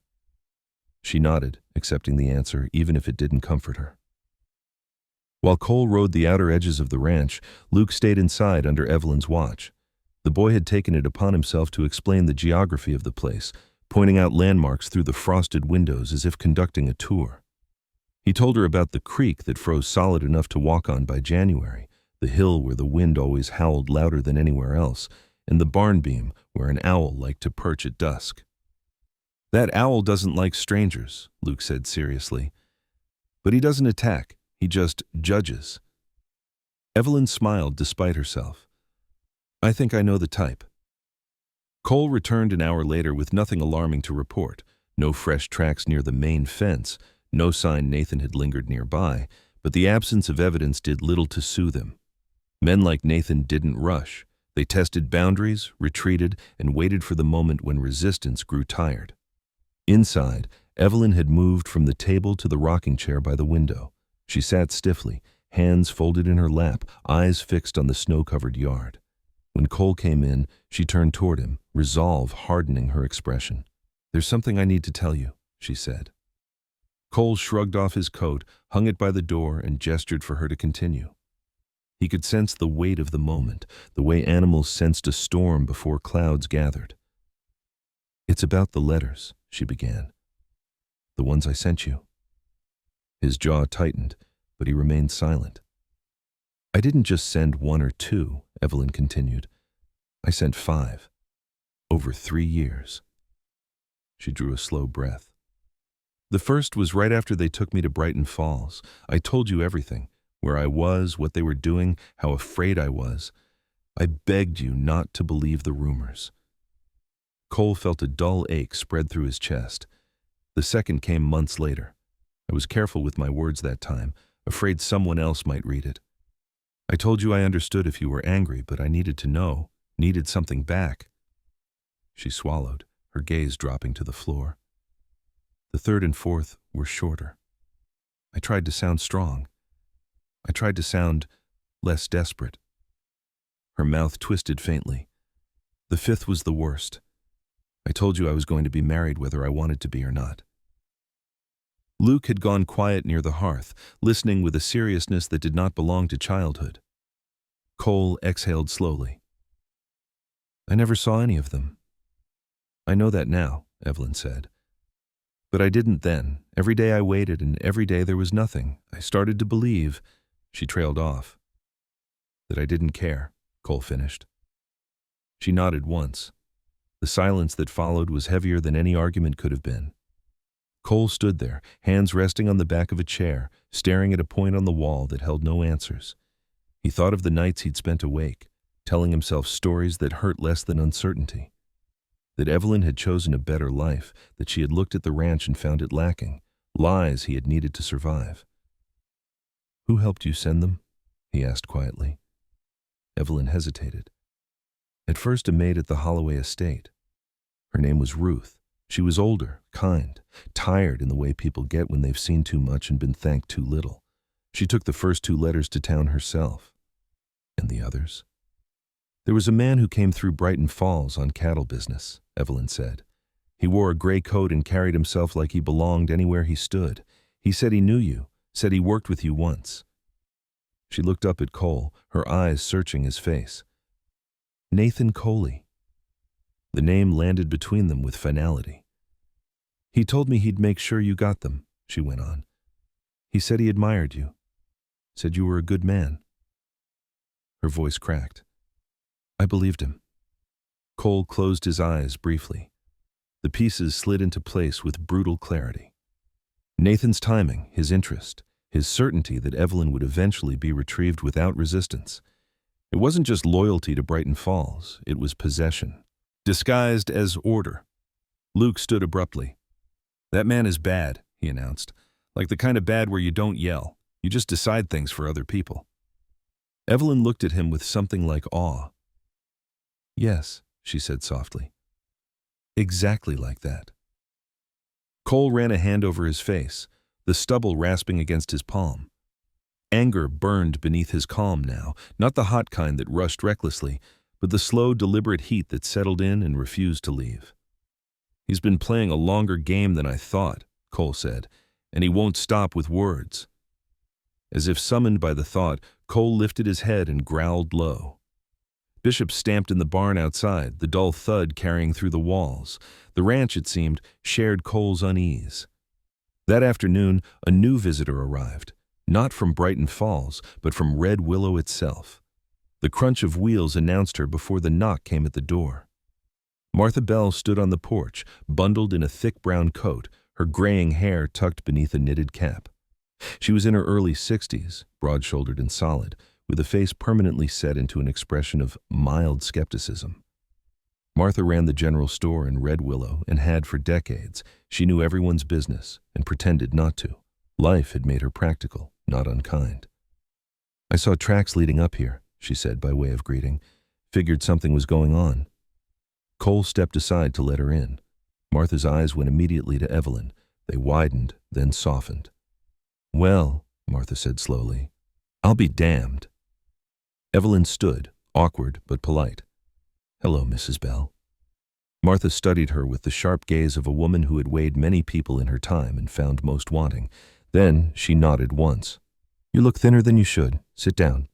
She nodded, accepting the answer, even if it didn't comfort her. While Cole rode the outer edges of the ranch, Luke stayed inside under Evelyn's watch. The boy had taken it upon himself to explain the geography of the place, pointing out landmarks through the frosted windows as if conducting a tour. He told her about the creek that froze solid enough to walk on by January, the hill where the wind always howled louder than anywhere else, and the barn beam where an owl liked to perch at dusk. "That owl doesn't like strangers," Luke said seriously. "But he doesn't attack, he just judges." Evelyn smiled despite herself. "I think I know the type." Cole returned an hour later with nothing alarming to report. No fresh tracks near the main fence, no sign Nathan had lingered nearby, but the absence of evidence did little to soothe him. Men like Nathan didn't rush. They tested boundaries, retreated, and waited for the moment when resistance grew tired. Inside, Evelyn had moved from the table to the rocking chair by the window. She sat stiffly, hands folded in her lap, eyes fixed on the snow-covered yard. When Cole came in, she turned toward him, resolve hardening her expression. "There's something I need to tell you," she said. Cole shrugged off his coat, hung it by the door, and gestured for her to continue. He could sense the weight of the moment, the way animals sensed a storm before clouds gathered. "It's about the letters," she began. "The ones I sent you." His jaw tightened, but he remained silent. "I didn't just send one or two," Evelyn continued. "I sent 5. Over 3 years." She drew a slow breath. "The first was right after they took me to Brighton Falls. I told you everything. Where I was, what they were doing, how afraid I was. I begged you not to believe the rumors." Cole felt a dull ache spread through his chest. The second came months later. "I was careful with my words that time, afraid someone else might read it. I told you I understood if you were angry, but I needed to know, needed something back." She swallowed, her gaze dropping to the floor. "The third and fourth were shorter. I tried to sound strong. I tried to sound less desperate." Her mouth twisted faintly. "The 5th was the worst. I told you I was going to be married whether I wanted to be or not." Luke had gone quiet near the hearth, listening with a seriousness that did not belong to childhood. Cole exhaled slowly. "I never saw any of them." "I know that now," Evelyn said. "But I didn't then. Every day I waited, and every day there was nothing. I started to believe—" She trailed off. "That I didn't care," Cole finished. She nodded once. The silence that followed was heavier than any argument could have been. Cole stood there, hands resting on the back of a chair, staring at a point on the wall that held no answers. He thought of the nights he'd spent awake, telling himself stories that hurt less than uncertainty. That Evelyn had chosen a better life, that she had looked at the ranch and found it lacking, lies he had needed to survive. "Who helped you send them?" he asked quietly. Evelyn hesitated. "At first a maid at the Holloway estate. Her name was Ruth. She was older, kind, tired in the way people get when they've seen too much and been thanked too little. She took the first 2 letters to town herself." "And the others?" "There was a man who came through Brighton Falls on cattle business," Evelyn said. "He wore a gray coat and carried himself like he belonged anywhere he stood. He said he knew you, said he worked with you once." She looked up at Cole, her eyes searching his face. "Nathan Coley." The name landed between them with finality. "He told me he'd make sure you got them," she went on. "He said he admired you, said you were a good man." Her voice cracked. "I believed him." Cole closed his eyes briefly. The pieces slid into place with brutal clarity. Nathan's timing, his interest, his certainty that Evelyn would eventually be retrieved without resistance. It wasn't just loyalty to Brighton Falls, it was possession, disguised as order. Luke stood abruptly. "That man is bad," he announced. "Like the kind of bad where you don't yell. You just decide things for other people." Evelyn looked at him with something like awe. "Yes," she said softly. "Exactly like that." Cole ran a hand over his face, the stubble rasping against his palm. Anger burned beneath his calm now, not the hot kind that rushed recklessly, but the slow, deliberate heat that settled in and refused to leave. "He's been playing a longer game than I thought," Cole said, "and he won't stop with words." As if summoned by the thought, Cole lifted his head and growled low. Bishop stamped in the barn outside, the dull thud carrying through the walls. The ranch, it seemed, shared Cole's unease. That afternoon, a new visitor arrived, not from Brighton Falls, but from Red Willow itself. The crunch of wheels announced her before the knock came at the door. Martha Bell stood on the porch, bundled in a thick brown coat, her graying hair tucked beneath a knitted cap. She was in her early 60s, broad-shouldered and solid, with a face permanently set into an expression of mild skepticism. Martha ran the general store in Red Willow and had for decades. She knew everyone's business and pretended not to. Life had made her practical, not unkind. "I saw tracks leading up here," she said by way of greeting. "Figured something was going on." Cole stepped aside to let her in. Martha's eyes went immediately to Evelyn. They widened, then softened. "Well," Martha said slowly, "I'll be damned." Evelyn stood, awkward but polite. "Hello, Mrs. Bell." Martha studied her with the sharp gaze of a woman who had weighed many people in her time and found most wanting. Then she nodded once. "You look thinner than you should. Sit down."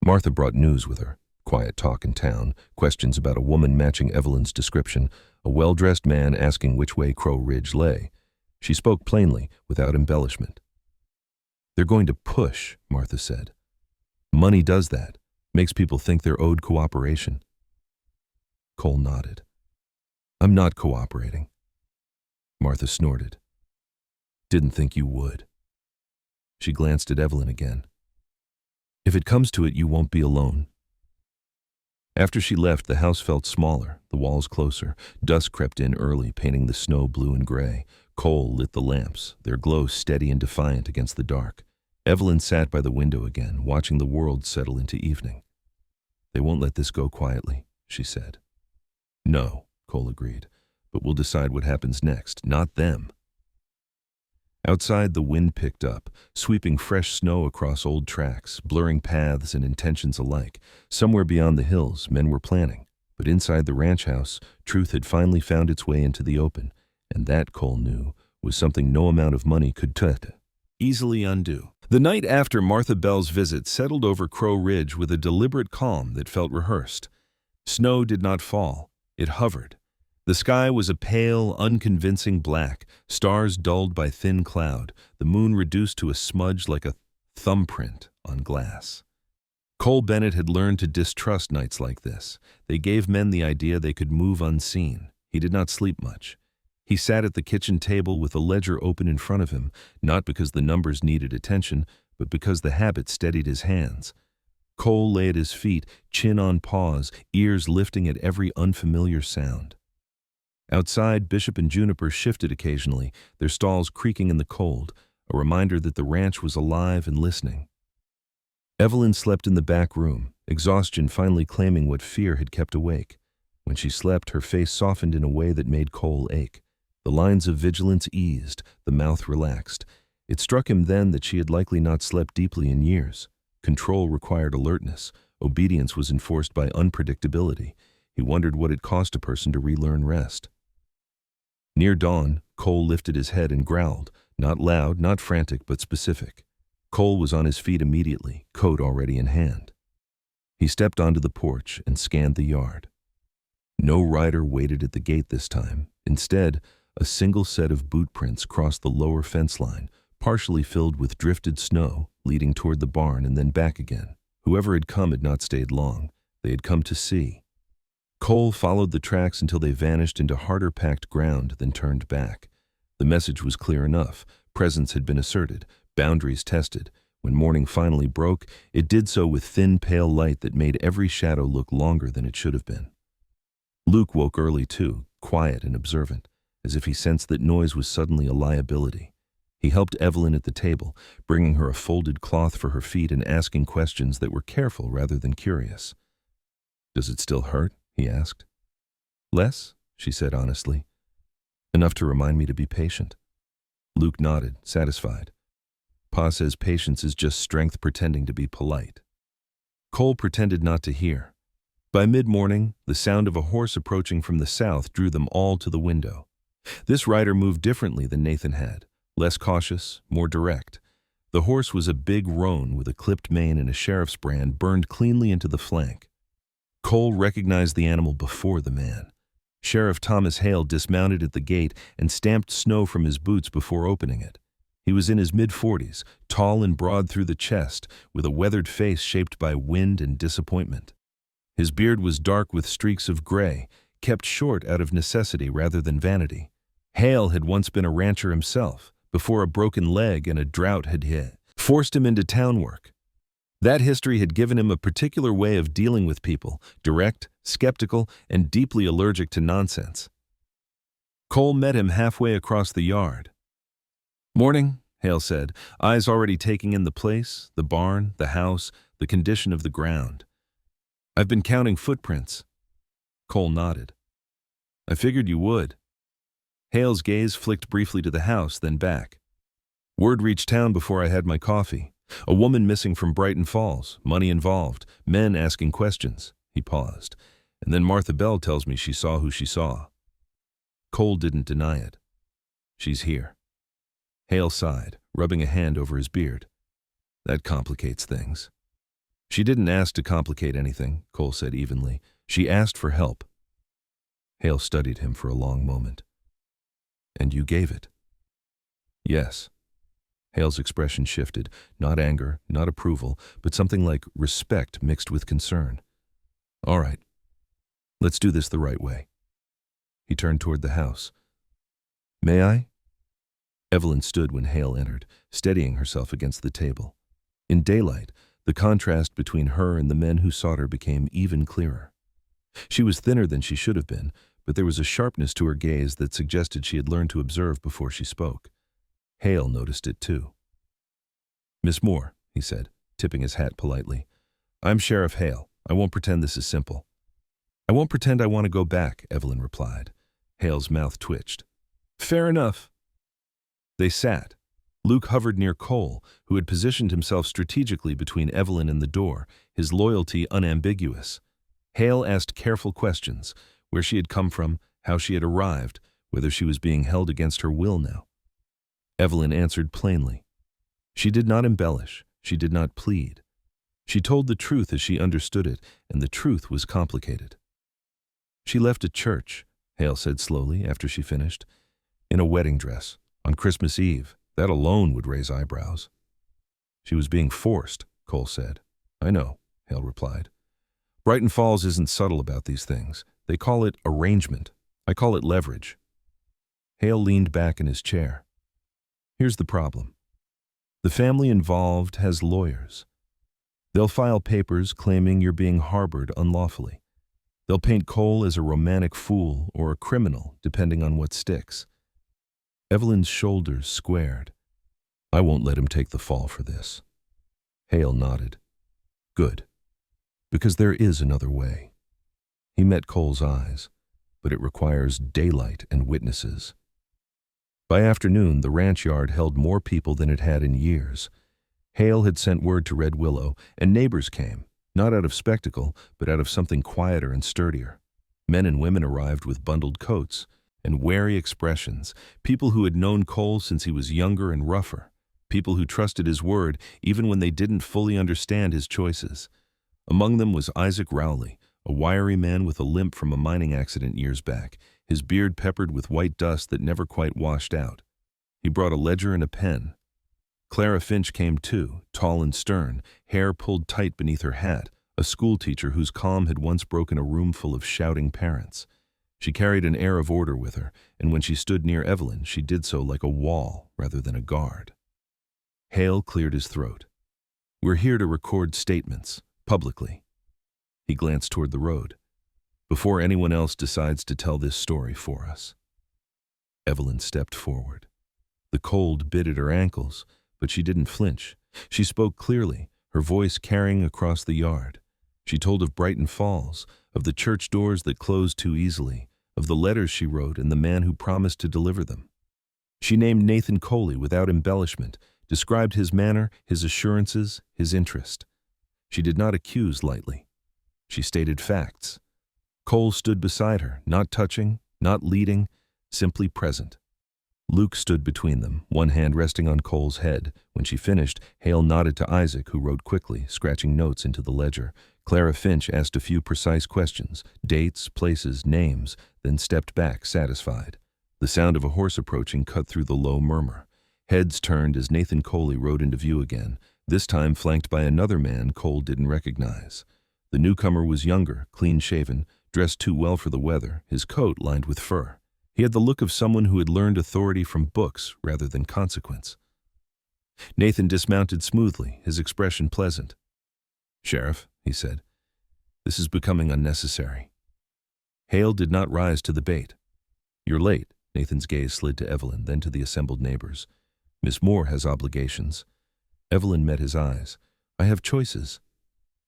Martha brought news with her. Quiet talk in town, questions about a woman matching Evelyn's description, a well-dressed man asking which way Crow Ridge lay. She spoke plainly, without embellishment. "They're going to push," Martha said. "Money does that. Makes people think they're owed cooperation." Cole nodded. "I'm not cooperating." Martha snorted. "Didn't think you would." She glanced at Evelyn again. "If it comes to it, you won't be alone." After she left, the house felt smaller, the walls closer. Dusk crept in early, painting the snow blue and gray. Cole lit the lamps, their glow steady and defiant against the dark. Evelyn sat by the window again, watching the world settle into evening. "They won't let this go quietly," she said. "No," Cole agreed, "but we'll decide what happens next, not them." Outside, the wind picked up, sweeping fresh snow across old tracks, blurring paths and intentions alike. Somewhere beyond the hills, men were planning. But inside the ranch house, truth had finally found its way into the open, and that, Cole knew, was something no amount of money could easily undo. The night after Martha Bell's visit settled over Crow Ridge with a deliberate calm that felt rehearsed. Snow did not fall. It hovered. The sky was a pale, unconvincing black, stars dulled by thin cloud, the moon reduced to a smudge like a thumbprint on glass. Cole Bennett had learned to distrust nights like this. They gave men the idea they could move unseen. He did not sleep much. He sat at the kitchen table with a ledger open in front of him, not because the numbers needed attention, but because the habit steadied his hands. Cole lay at his feet, chin on paws, ears lifting at every unfamiliar sound. Outside, Bishop and Juniper shifted occasionally, their stalls creaking in the cold, a reminder that the ranch was alive and listening. Evelyn slept in the back room, exhaustion finally claiming what fear had kept awake. When she slept, her face softened in a way that made Cole ache. The lines of vigilance eased, the mouth relaxed. It struck him then that she had likely not slept deeply in years. Control required alertness. Obedience was enforced by unpredictability. He wondered what it cost a person to relearn rest. Near dawn, Cole lifted his head and growled, not loud, not frantic, but specific. Cole was on his feet immediately, coat already in hand. He stepped onto the porch and scanned the yard. No rider waited at the gate this time. Instead, a single set of boot prints crossed the lower fence line, partially filled with drifted snow, leading toward the barn and then back again. Whoever had come had not stayed long. They had come to see. Cole followed the tracks until they vanished into harder-packed ground, then turned back. The message was clear enough. Presence had been asserted, boundaries tested. When morning finally broke, it did so with thin, pale light that made every shadow look longer than it should have been. Luke woke early too, quiet and observant, as if he sensed that noise was suddenly a liability. He helped Evelyn at the table, bringing her a folded cloth for her feet and asking questions that were careful rather than curious. "Does it still hurt?" he asked. "Less," she said honestly. "Enough to remind me to be patient." Luke nodded, satisfied. Pa says patience is just strength pretending to be polite. Cole pretended not to hear. By mid-morning, the sound of a horse approaching from the south drew them all to the window. This rider moved differently than Nathan had, less cautious, more direct. The horse was a big roan with a clipped mane and a sheriff's brand burned cleanly into the flank. Cole recognized the animal before the man. Sheriff Thomas Hale dismounted at the gate and stamped snow from his boots before opening it. He was in his mid-40s, tall and broad through the chest, with a weathered face shaped by wind and disappointment. His beard was dark with streaks of gray, kept short out of necessity rather than vanity. Hale had once been a rancher himself, before a broken leg and a drought had forced him into town work. That history had given him a particular way of dealing with people, direct, skeptical, and deeply allergic to nonsense. Cole met him halfway across the yard. "Morning," Hale said, eyes already taking in the place, the barn, the house, the condition of the ground. "I've been counting footprints." Cole nodded. "I figured you would." Hale's gaze flicked briefly to the house, then back. "Word reached town before I had my coffee. A woman missing from Brighton Falls, money involved, men asking questions." He paused. "And then Martha Bell tells me she saw who she saw." Cole didn't deny it. "She's here." Hale sighed, rubbing a hand over his beard. "That complicates things." "She didn't ask to complicate anything," Cole said evenly. "She asked for help." Hale studied him for a long moment. "And you gave it?" "Yes." Hale's expression shifted, not anger, not approval, but something like respect mixed with concern. "All right. Let's do this the right way." He turned toward the house. "May I?" Evelyn stood when Hale entered, steadying herself against the table. In daylight, the contrast between her and the men who sought her became even clearer. She was thinner than she should have been, but there was a sharpness to her gaze that suggested she had learned to observe before she spoke. Hale noticed it too. "Miss Moore," he said, tipping his hat politely. "I'm Sheriff Hale. I won't pretend this is simple." "I won't pretend I want to go back," Evelyn replied. Hale's mouth twitched. "Fair enough." They sat. Luke hovered near Cole, who had positioned himself strategically between Evelyn and the door, his loyalty unambiguous. Hale asked careful questions, where she had come from, how she had arrived, whether she was being held against her will now. Evelyn answered plainly. She did not embellish, she did not plead. She told the truth as she understood it, and the truth was complicated. "She left a church," Hale said slowly after she finished, "in a wedding dress, on Christmas Eve. That alone would raise eyebrows." "She was being forced," Cole said. "I know," Hale replied. "Brighton Falls isn't subtle about these things. They call it arrangement. I call it leverage." Hale leaned back in his chair. "Here's the problem. The family involved has lawyers. They'll file papers claiming you're being harbored unlawfully. They'll paint Cole as a romantic fool or a criminal, depending on what sticks." Evelyn's shoulders squared. "I won't let him take the fall for this." Hale nodded. "Good. Because there is another way." He met Cole's eyes, but it requires daylight and witnesses. By afternoon, the ranch yard held more people than it had in years. Hale had sent word to Red Willow, and neighbors came, not out of spectacle, but out of something quieter and sturdier. Men and women arrived with bundled coats and wary expressions, people who had known Cole since he was younger and rougher, people who trusted his word even when they didn't fully understand his choices. Among them was Isaac Rowley, a wiry man with a limp from a mining accident years back, his beard peppered with white dust that never quite washed out. He brought a ledger and a pen. Clara Finch came too, tall and stern, hair pulled tight beneath her hat, a schoolteacher whose calm had once broken a room full of shouting parents. She carried an air of order with her, and when she stood near Evelyn, she did so like a wall rather than a guard. Hale cleared his throat. "We're here to record statements, publicly." He glanced toward the road. before anyone else decides to tell this story for us." Evelyn stepped forward. The cold bit at her ankles, but she didn't flinch. She spoke clearly, her voice carrying across the yard. She told of Brighton Falls, of the church doors that closed too easily, of the letters she wrote and the man who promised to deliver them. She named Nathan Coley without embellishment, described his manner, his assurances, his interest. She did not accuse lightly. She stated facts. Cole stood beside her, not touching, not leading, simply present. Luke stood between them, one hand resting on Cole's head. When she finished, Hale nodded to Isaac, who wrote quickly, scratching notes into the ledger. Clara Finch asked a few precise questions, dates, places, names, then stepped back, satisfied. The sound of a horse approaching cut through the low murmur. Heads turned as Nathan Coley rode into view again, this time flanked by another man Cole didn't recognize. The newcomer was younger, clean-shaven, dressed too well for the weather, his coat lined with fur. He had the look of someone who had learned authority from books rather than consequence. Nathan dismounted smoothly, his expression pleasant. "Sheriff," he said, "this is becoming unnecessary." Hale did not rise to the bait. "You're late." Nathan's gaze slid to Evelyn, then to the assembled neighbors. "Miss Moore has obligations." Evelyn met his eyes. "I have choices."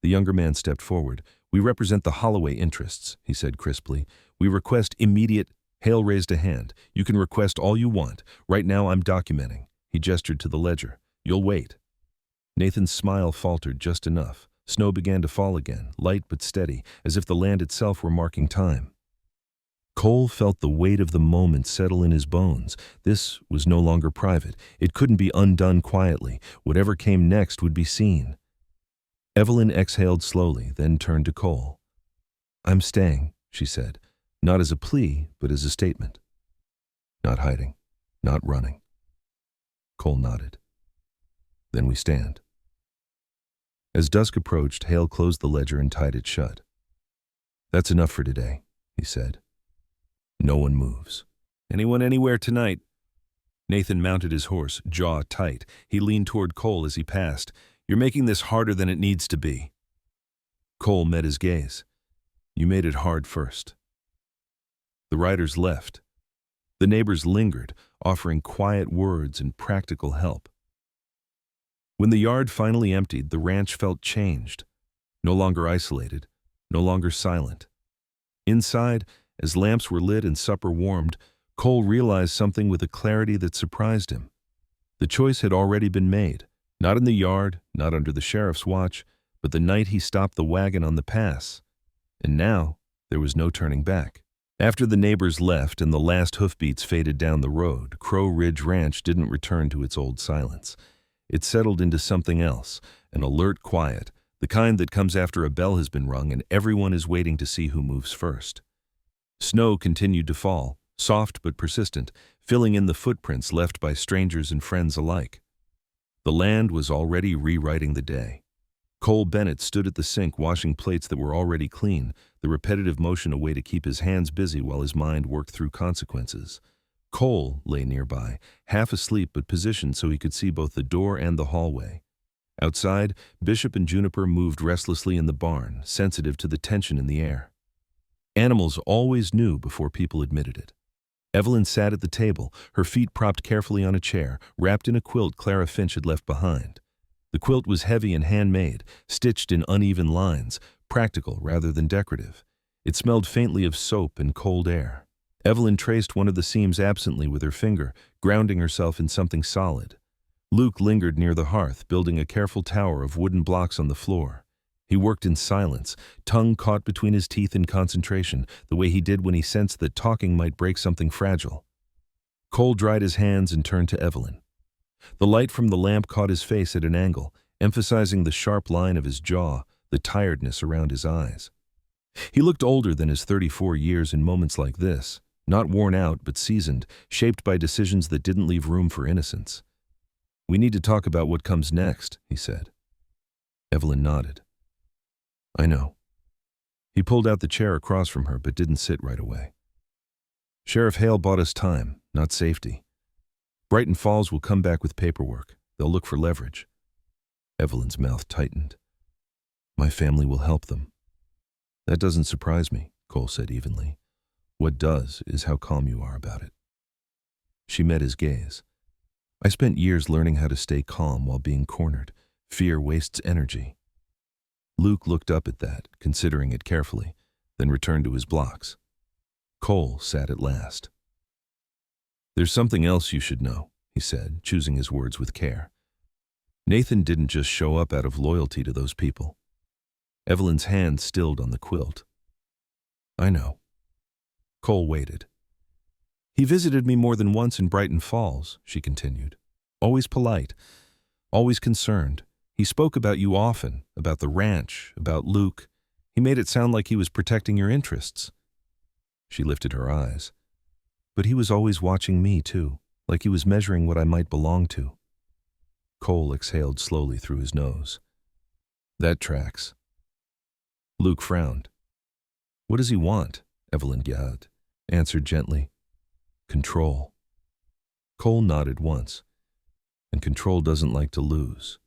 The younger man stepped forward. "We represent the Holloway interests," he said crisply. "We request immediate—" Hale raised a hand. "You can request all you want. Right now I'm documenting." He gestured to the ledger. "You'll wait." Nathan's smile faltered just enough. Snow began to fall again, light but steady, as if the land itself were marking time. Cole felt the weight of the moment settle in his bones. This was no longer private. It couldn't be undone quietly. Whatever came next would be seen. Evelyn exhaled slowly, then turned to Cole. "I'm staying," she said, not as a plea, but as a statement. "Not hiding, not running." Cole nodded. "Then we stand." As dusk approached, Hale closed the ledger and tied it shut. "That's enough for today," he said. "No one moves." "Anyone anywhere tonight?" Nathan mounted his horse, jaw tight. He leaned toward Cole as he passed. "You're making this harder than it needs to be." Cole met his gaze. "You made it hard first." The riders left. The neighbors lingered, offering quiet words and practical help. When the yard finally emptied, the ranch felt changed. No longer isolated, no longer silent. Inside, as lamps were lit and supper warmed, Cole realized something with a clarity that surprised him. The choice had already been made, not in the yard, not under the sheriff's watch, but the night he stopped the wagon on the pass. And now, there was no turning back. After the neighbors left and the last hoofbeats faded down the road, Crow Ridge Ranch didn't return to its old silence. It settled into something else, an alert quiet, the kind that comes after a bell has been rung and everyone is waiting to see who moves first. Snow continued to fall, soft but persistent, filling in the footprints left by strangers and friends alike. The land was already rewriting the day. Cole Bennett stood at the sink washing plates that were already clean, the repetitive motion a way to keep his hands busy while his mind worked through consequences. Cole lay nearby, half asleep but positioned so he could see both the door and the hallway. Outside, Bishop and Juniper moved restlessly in the barn, sensitive to the tension in the air. Animals always knew before people admitted it. Evelyn sat at the table, her feet propped carefully on a chair, wrapped in a quilt Clara Finch had left behind. The quilt was heavy and handmade, stitched in uneven lines, practical rather than decorative. It smelled faintly of soap and cold air. Evelyn traced one of the seams absently with her finger, grounding herself in something solid. Luke lingered near the hearth, building a careful tower of wooden blocks on the floor. He worked in silence, tongue caught between his teeth in concentration, the way he did when he sensed that talking might break something fragile. Cole dried his hands and turned to Evelyn. The light from the lamp caught his face at an angle, emphasizing the sharp line of his jaw, the tiredness around his eyes. He looked older than his 34 years in moments like this, not worn out but seasoned, shaped by decisions that didn't leave room for innocence. "We need to talk about what comes next," he said. Evelyn nodded. "I know." He pulled out the chair across from her but didn't sit right away. "Sheriff Hale bought us time, not safety. Brighton Falls will come back with paperwork. They'll look for leverage." Evelyn's mouth tightened. "My family will help them." "That doesn't surprise me," Cole said evenly. What does is how calm you are about it. She met his gaze. I spent years learning how to stay calm while being cornered. Fear wastes energy. Luke looked up at that, considering it carefully, then returned to his blocks. Cole sat at last. There's something else you should know, he said, choosing his words with care. Nathan didn't just show up out of loyalty to those people. Evelyn's hand stilled on the quilt. I know. Cole waited. He visited me more than once in Brighton Falls, she continued. Always polite, always concerned. He spoke about you often, about the ranch, about Luke. He made it sound like he was protecting your interests. She lifted her eyes. But he was always watching me, too, like he was measuring what I might belong to. Cole exhaled slowly through his nose. That tracks. Luke frowned. What does he want? Evelyn Gadd answered gently. Control. Cole nodded once. And control doesn't like to lose.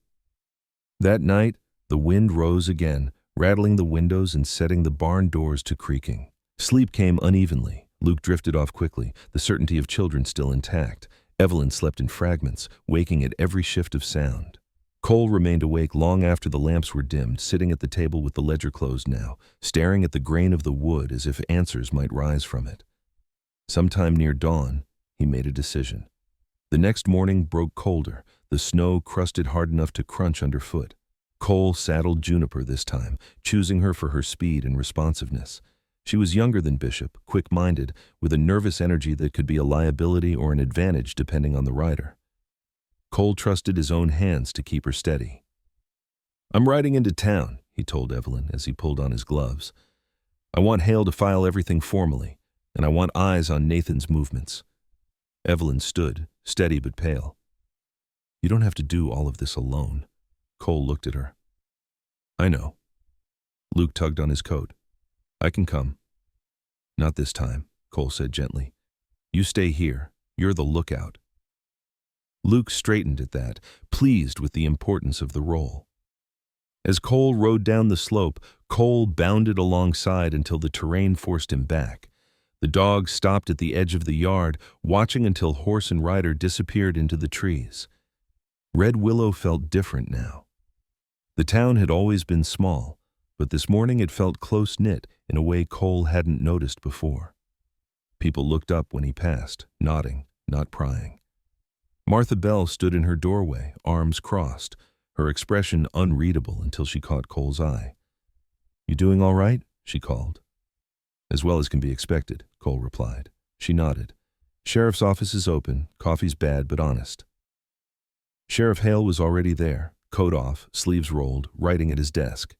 That night, the wind rose again, rattling the windows and setting the barn doors to creaking. Sleep came unevenly. Luke drifted off quickly, the certainty of children still intact. Evelyn slept in fragments, waking at every shift of sound. Cole remained awake long after the lamps were dimmed, sitting at the table with the ledger closed now, staring at the grain of the wood as if answers might rise from it. Sometime near dawn, he made a decision. The next morning broke colder, the snow crusted hard enough to crunch underfoot. Cole saddled Juniper this time, choosing her for her speed and responsiveness. She was younger than Bishop, quick-minded, with a nervous energy that could be a liability or an advantage depending on the rider. Cole trusted his own hands to keep her steady. I'm riding into town, he told Evelyn as he pulled on his gloves. I want Hale to file everything formally, and I want eyes on Nathan's movements. Evelyn stood, steady but pale. You don't have to do all of this alone. Cole looked at her. I know. Luke tugged on his coat. I can come. Not this time, Cole said gently. You stay here. You're the lookout. Luke straightened at that, pleased with the importance of the role. As Cole rode down the slope, Cole bounded alongside until the terrain forced him back. The dog stopped at the edge of the yard, watching until horse and rider disappeared into the trees. Red Willow felt different now. The town had always been small, but this morning it felt close-knit in a way Cole hadn't noticed before. People looked up when he passed, nodding, not prying. Martha Bell stood in her doorway, arms crossed, her expression unreadable until she caught Cole's eye. You doing all right? She called. As well as can be expected, Cole replied. She nodded. Sheriff's office is open, coffee's bad but honest. Sheriff Hale was already there, coat off, sleeves rolled, writing at his desk.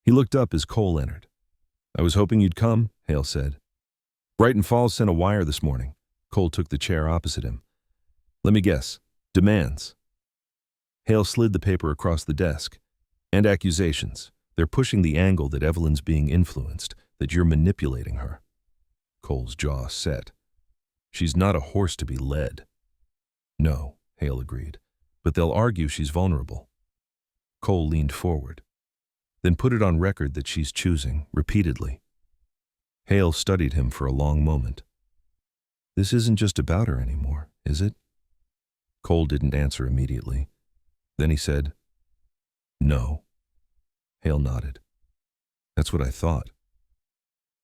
He looked up as Cole entered. I was hoping you'd come, Hale said. Brighton Falls sent a wire this morning. Cole took the chair opposite him. Let me guess. Demands. Hale slid the paper across the desk. And accusations. They're pushing the angle that Evelyn's being influenced, that you're manipulating her. Cole's jaw set. She's not a horse to be led. No, Hale agreed, but they'll argue she's vulnerable. Cole leaned forward. Then put it on record that she's choosing, repeatedly. Hale studied him for a long moment. This isn't just about her anymore, is it? Cole didn't answer immediately. Then he said, No. Hale nodded. That's what I thought.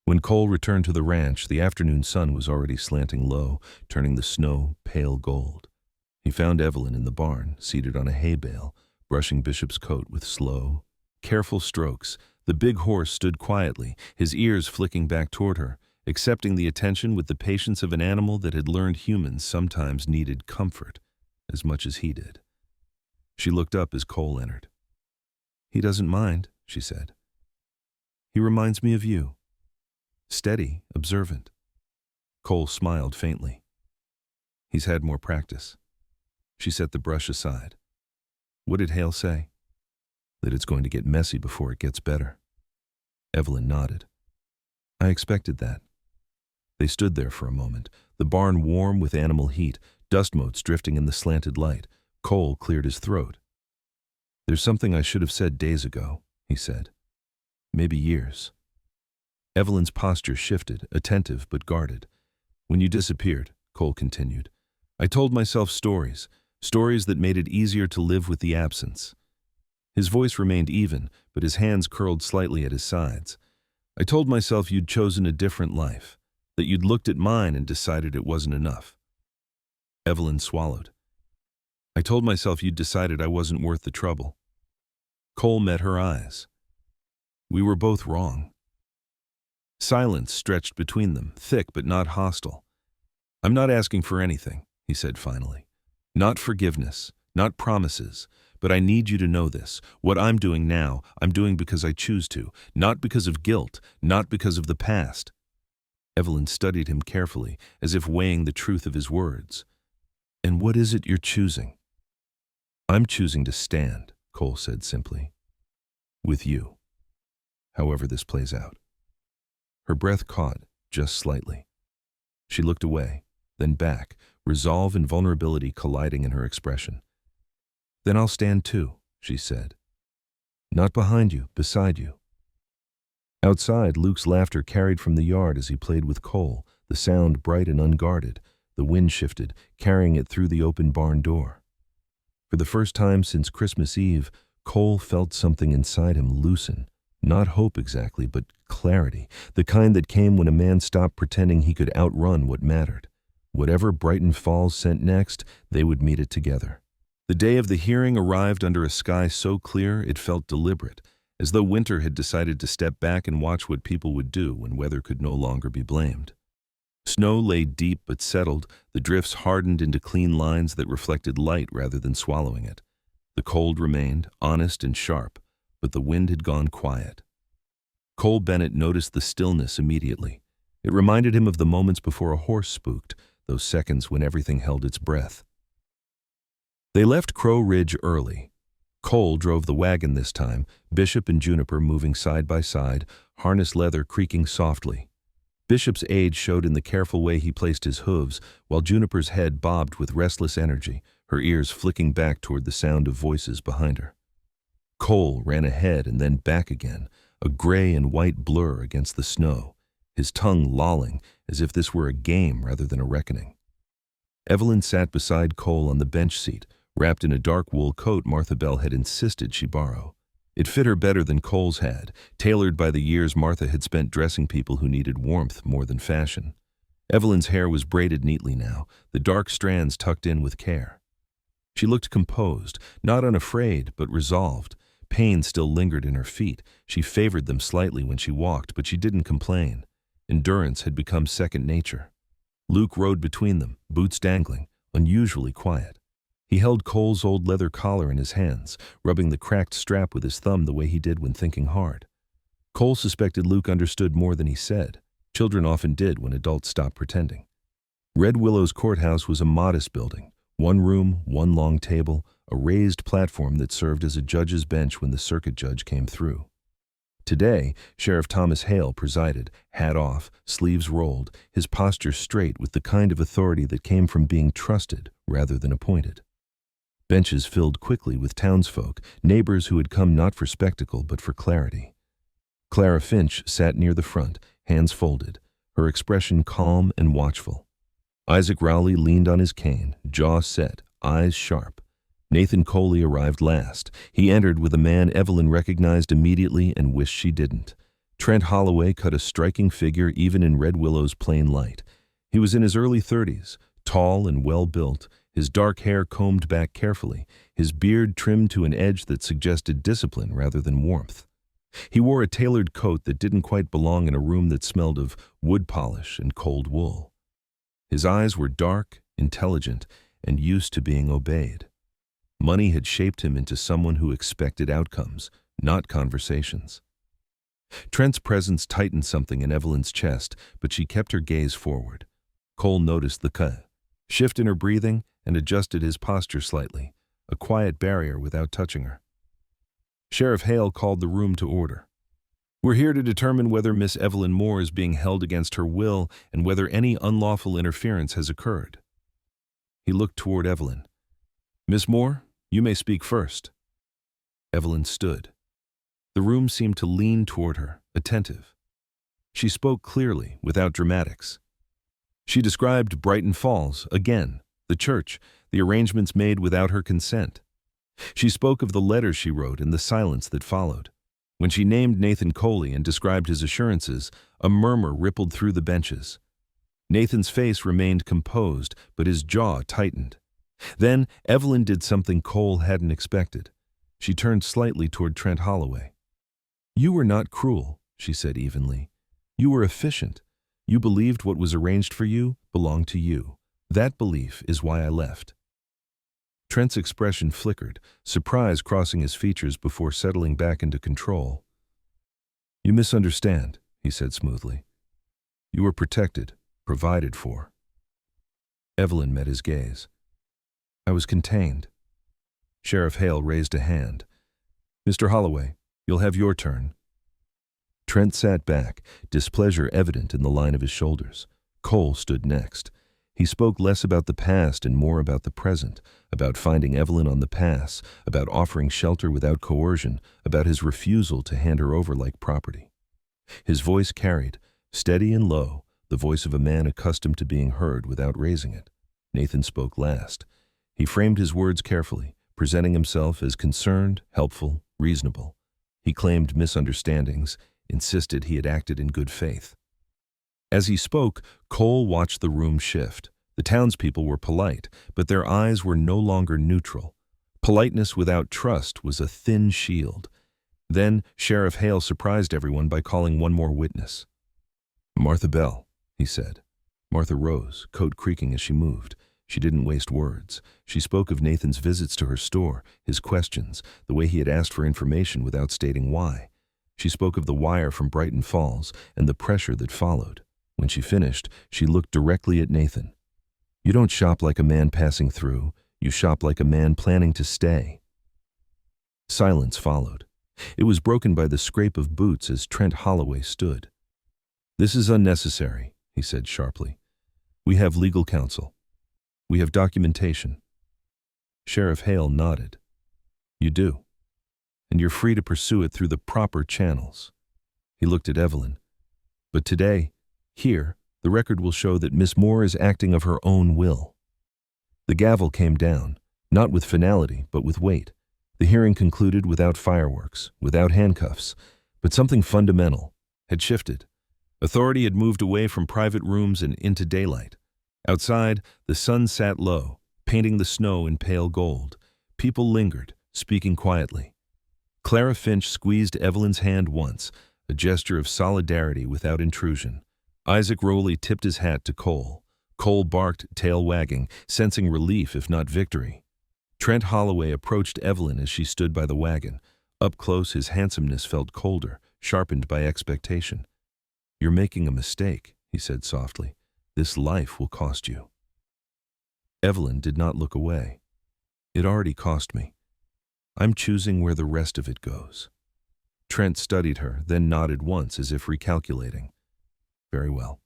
When Cole returned to the ranch, the afternoon sun was already slanting low, turning the snow pale gold. He found Evelyn in the barn, seated on a hay bale, brushing Bishop's coat with slow, careful strokes. The big horse stood quietly, his ears flicking back toward her, accepting the attention with the patience of an animal that had learned humans sometimes needed comfort as much as he did. She looked up as Cole entered. He doesn't mind, she said. He reminds me of you. Steady, observant. Cole smiled faintly. He's had more practice. She set the brush aside. What did Hale say? That it's going to get messy before it gets better. Evelyn nodded. I expected that. They stood there for a moment, the barn warm with animal heat, dust motes drifting in the slanted light. Cole cleared his throat. There's something I should have said days ago, he said. Maybe years. Evelyn's posture shifted, attentive but guarded. When you disappeared, Cole continued, I told myself stories, stories that made it easier to live with the absence. His voice remained even, but his hands curled slightly at his sides. I told myself you'd chosen a different life, that you'd looked at mine and decided it wasn't enough. Evelyn swallowed. I told myself you'd decided I wasn't worth the trouble. Cole met her eyes. We were both wrong. Silence stretched between them, thick but not hostile. I'm not asking for anything, he said finally. Not forgiveness, not promises, but I need you to know this. What I'm doing now, I'm doing because I choose to, not because of guilt, not because of the past. Evelyn studied him carefully, as if weighing the truth of his words. And what is it you're choosing? I'm choosing to stand, Cole said simply. With you. However this plays out. Her breath caught, just slightly. She looked away, then back, resolve and vulnerability colliding in her expression. Then I'll stand too, she said. Not behind you, beside you. Outside, Luke's laughter carried from the yard as he played with Cole, the sound bright and unguarded. The wind shifted, carrying it through the open barn door. For the first time since Christmas Eve, Cole felt something inside him loosen. Not hope exactly, but clarity, the kind that came when a man stopped pretending he could outrun what mattered. Whatever Brighton Falls sent next, they would meet it together. The day of the hearing arrived under a sky so clear it felt deliberate, as though winter had decided to step back and watch what people would do when weather could no longer be blamed. Snow lay deep but settled, the drifts hardened into clean lines that reflected light rather than swallowing it. The cold remained, honest and sharp, but the wind had gone quiet. Cole Bennett noticed the stillness immediately. It reminded him of the moments before a horse spooked, those seconds when everything held its breath. They left Crow Ridge early. Cole drove the wagon this time, Bishop and Juniper moving side by side, harness leather creaking softly. Bishop's age showed in the careful way he placed his hooves, while Juniper's head bobbed with restless energy, her ears flicking back toward the sound of voices behind her. Cole ran ahead and then back again, a gray and white blur against the snow, his tongue lolling as if this were a game rather than a reckoning. Evelyn sat beside Cole on the bench seat, wrapped in a dark wool coat Martha Bell had insisted she borrow. It fit her better than Cole's had, tailored by the years Martha had spent dressing people who needed warmth more than fashion. Evelyn's hair was braided neatly now, the dark strands tucked in with care. She looked composed, not unafraid, but resolved. Pain still lingered in her feet. She favored them slightly when she walked, but she didn't complain. Endurance had become second nature. Luke rode between them, boots dangling, unusually quiet. He held Cole's old leather collar in his hands, rubbing the cracked strap with his thumb the way he did when thinking hard. Cole suspected Luke understood more than he said. Children often did when adults stopped pretending. Red Willow's courthouse was a modest building. One room, one long table, a raised platform that served as a judge's bench when the circuit judge came through. Today, Sheriff Thomas Hale presided, hat off, sleeves rolled, his posture straight with the kind of authority that came from being trusted rather than appointed. Benches filled quickly with townsfolk, neighbors who had come not for spectacle but for clarity. Clara Finch sat near the front, hands folded, her expression calm and watchful. Isaac Rowley leaned on his cane, jaw set, eyes sharp. Nathan Coley arrived last. He entered with a man Evelyn recognized immediately and wished she didn't. Trent Holloway cut a striking figure even in Red Willow's plain light. He was in his early 30s, tall and well-built, his dark hair combed back carefully, his beard trimmed to an edge that suggested discipline rather than warmth. He wore a tailored coat that didn't quite belong in a room that smelled of wood polish and cold wool. His eyes were dark, intelligent, and used to being obeyed. Money had shaped him into someone who expected outcomes, not conversations. Trent's presence tightened something in Evelyn's chest, but she kept her gaze forward. Cole noticed the shift in her breathing and adjusted his posture slightly, a quiet barrier without touching her. Sheriff Hale called the room to order. We're here to determine whether Miss Evelyn Moore is being held against her will and whether any unlawful interference has occurred. He looked toward Evelyn. Miss Moore, you may speak first. Evelyn stood. The room seemed to lean toward her, attentive. She spoke clearly, without dramatics. She described Brighton Falls, again, the church, the arrangements made without her consent. She spoke of the letters she wrote and the silence that followed. When she named Nathan Coley and described his assurances, a murmur rippled through the benches. Nathan's face remained composed, but his jaw tightened. Then Evelyn did something Cole hadn't expected. She turned slightly toward Trent Holloway. "You were not cruel," she said evenly. "You were efficient. You believed what was arranged for you belonged to you. That belief is why I left." Trent's expression flickered, surprise crossing his features before settling back into control. "You misunderstand," he said smoothly. "You were protected, provided for." Evelyn met his gaze. "I was contained." Sheriff Hale raised a hand. "Mr. Holloway, you'll have your turn." Trent sat back, displeasure evident in the line of his shoulders. Cole stood next. He spoke less about the past and more about the present, about finding Evelyn on the pass, about offering shelter without coercion, about his refusal to hand her over like property. His voice carried, steady and low, the voice of a man accustomed to being heard without raising it. Nathan spoke last. He framed his words carefully, presenting himself as concerned, helpful, reasonable. He claimed misunderstandings, insisted he had acted in good faith. As he spoke, Cole watched the room shift. The townspeople were polite, but their eyes were no longer neutral. Politeness without trust was a thin shield. Then Sheriff Hale surprised everyone by calling one more witness. "Martha Bell," he said. Martha rose, coat creaking as she moved. She didn't waste words. She spoke of Nathan's visits to her store, his questions, the way he had asked for information without stating why. She spoke of the wire from Brighton Falls and the pressure that followed. When she finished, she looked directly at Nathan. "You don't shop like a man passing through. You shop like a man planning to stay." Silence followed. It was broken by the scrape of boots as Trent Holloway stood. "This is unnecessary," he said sharply. "We have legal counsel. We have documentation." Sheriff Hale nodded. "You do. And you're free to pursue it through the proper channels." He looked at Evelyn. "But today, here, the record will show that Miss Moore is acting of her own will." The gavel came down, not with finality, but with weight. The hearing concluded without fireworks, without handcuffs, but something fundamental had shifted. Authority had moved away from private rooms and into daylight. Outside, the sun sat low, painting the snow in pale gold. People lingered, speaking quietly. Clara Finch squeezed Evelyn's hand once, a gesture of solidarity without intrusion. Isaac Rowley tipped his hat to Cole. Cole barked, tail wagging, sensing relief if not victory. Trent Holloway approached Evelyn as she stood by the wagon. Up close, his handsomeness felt colder, sharpened by expectation. "You're making a mistake," he said softly. "This life will cost you." Evelyn did not look away. "It already cost me. I'm choosing where the rest of it goes." Trent studied her, then nodded once as if recalculating. "Very well."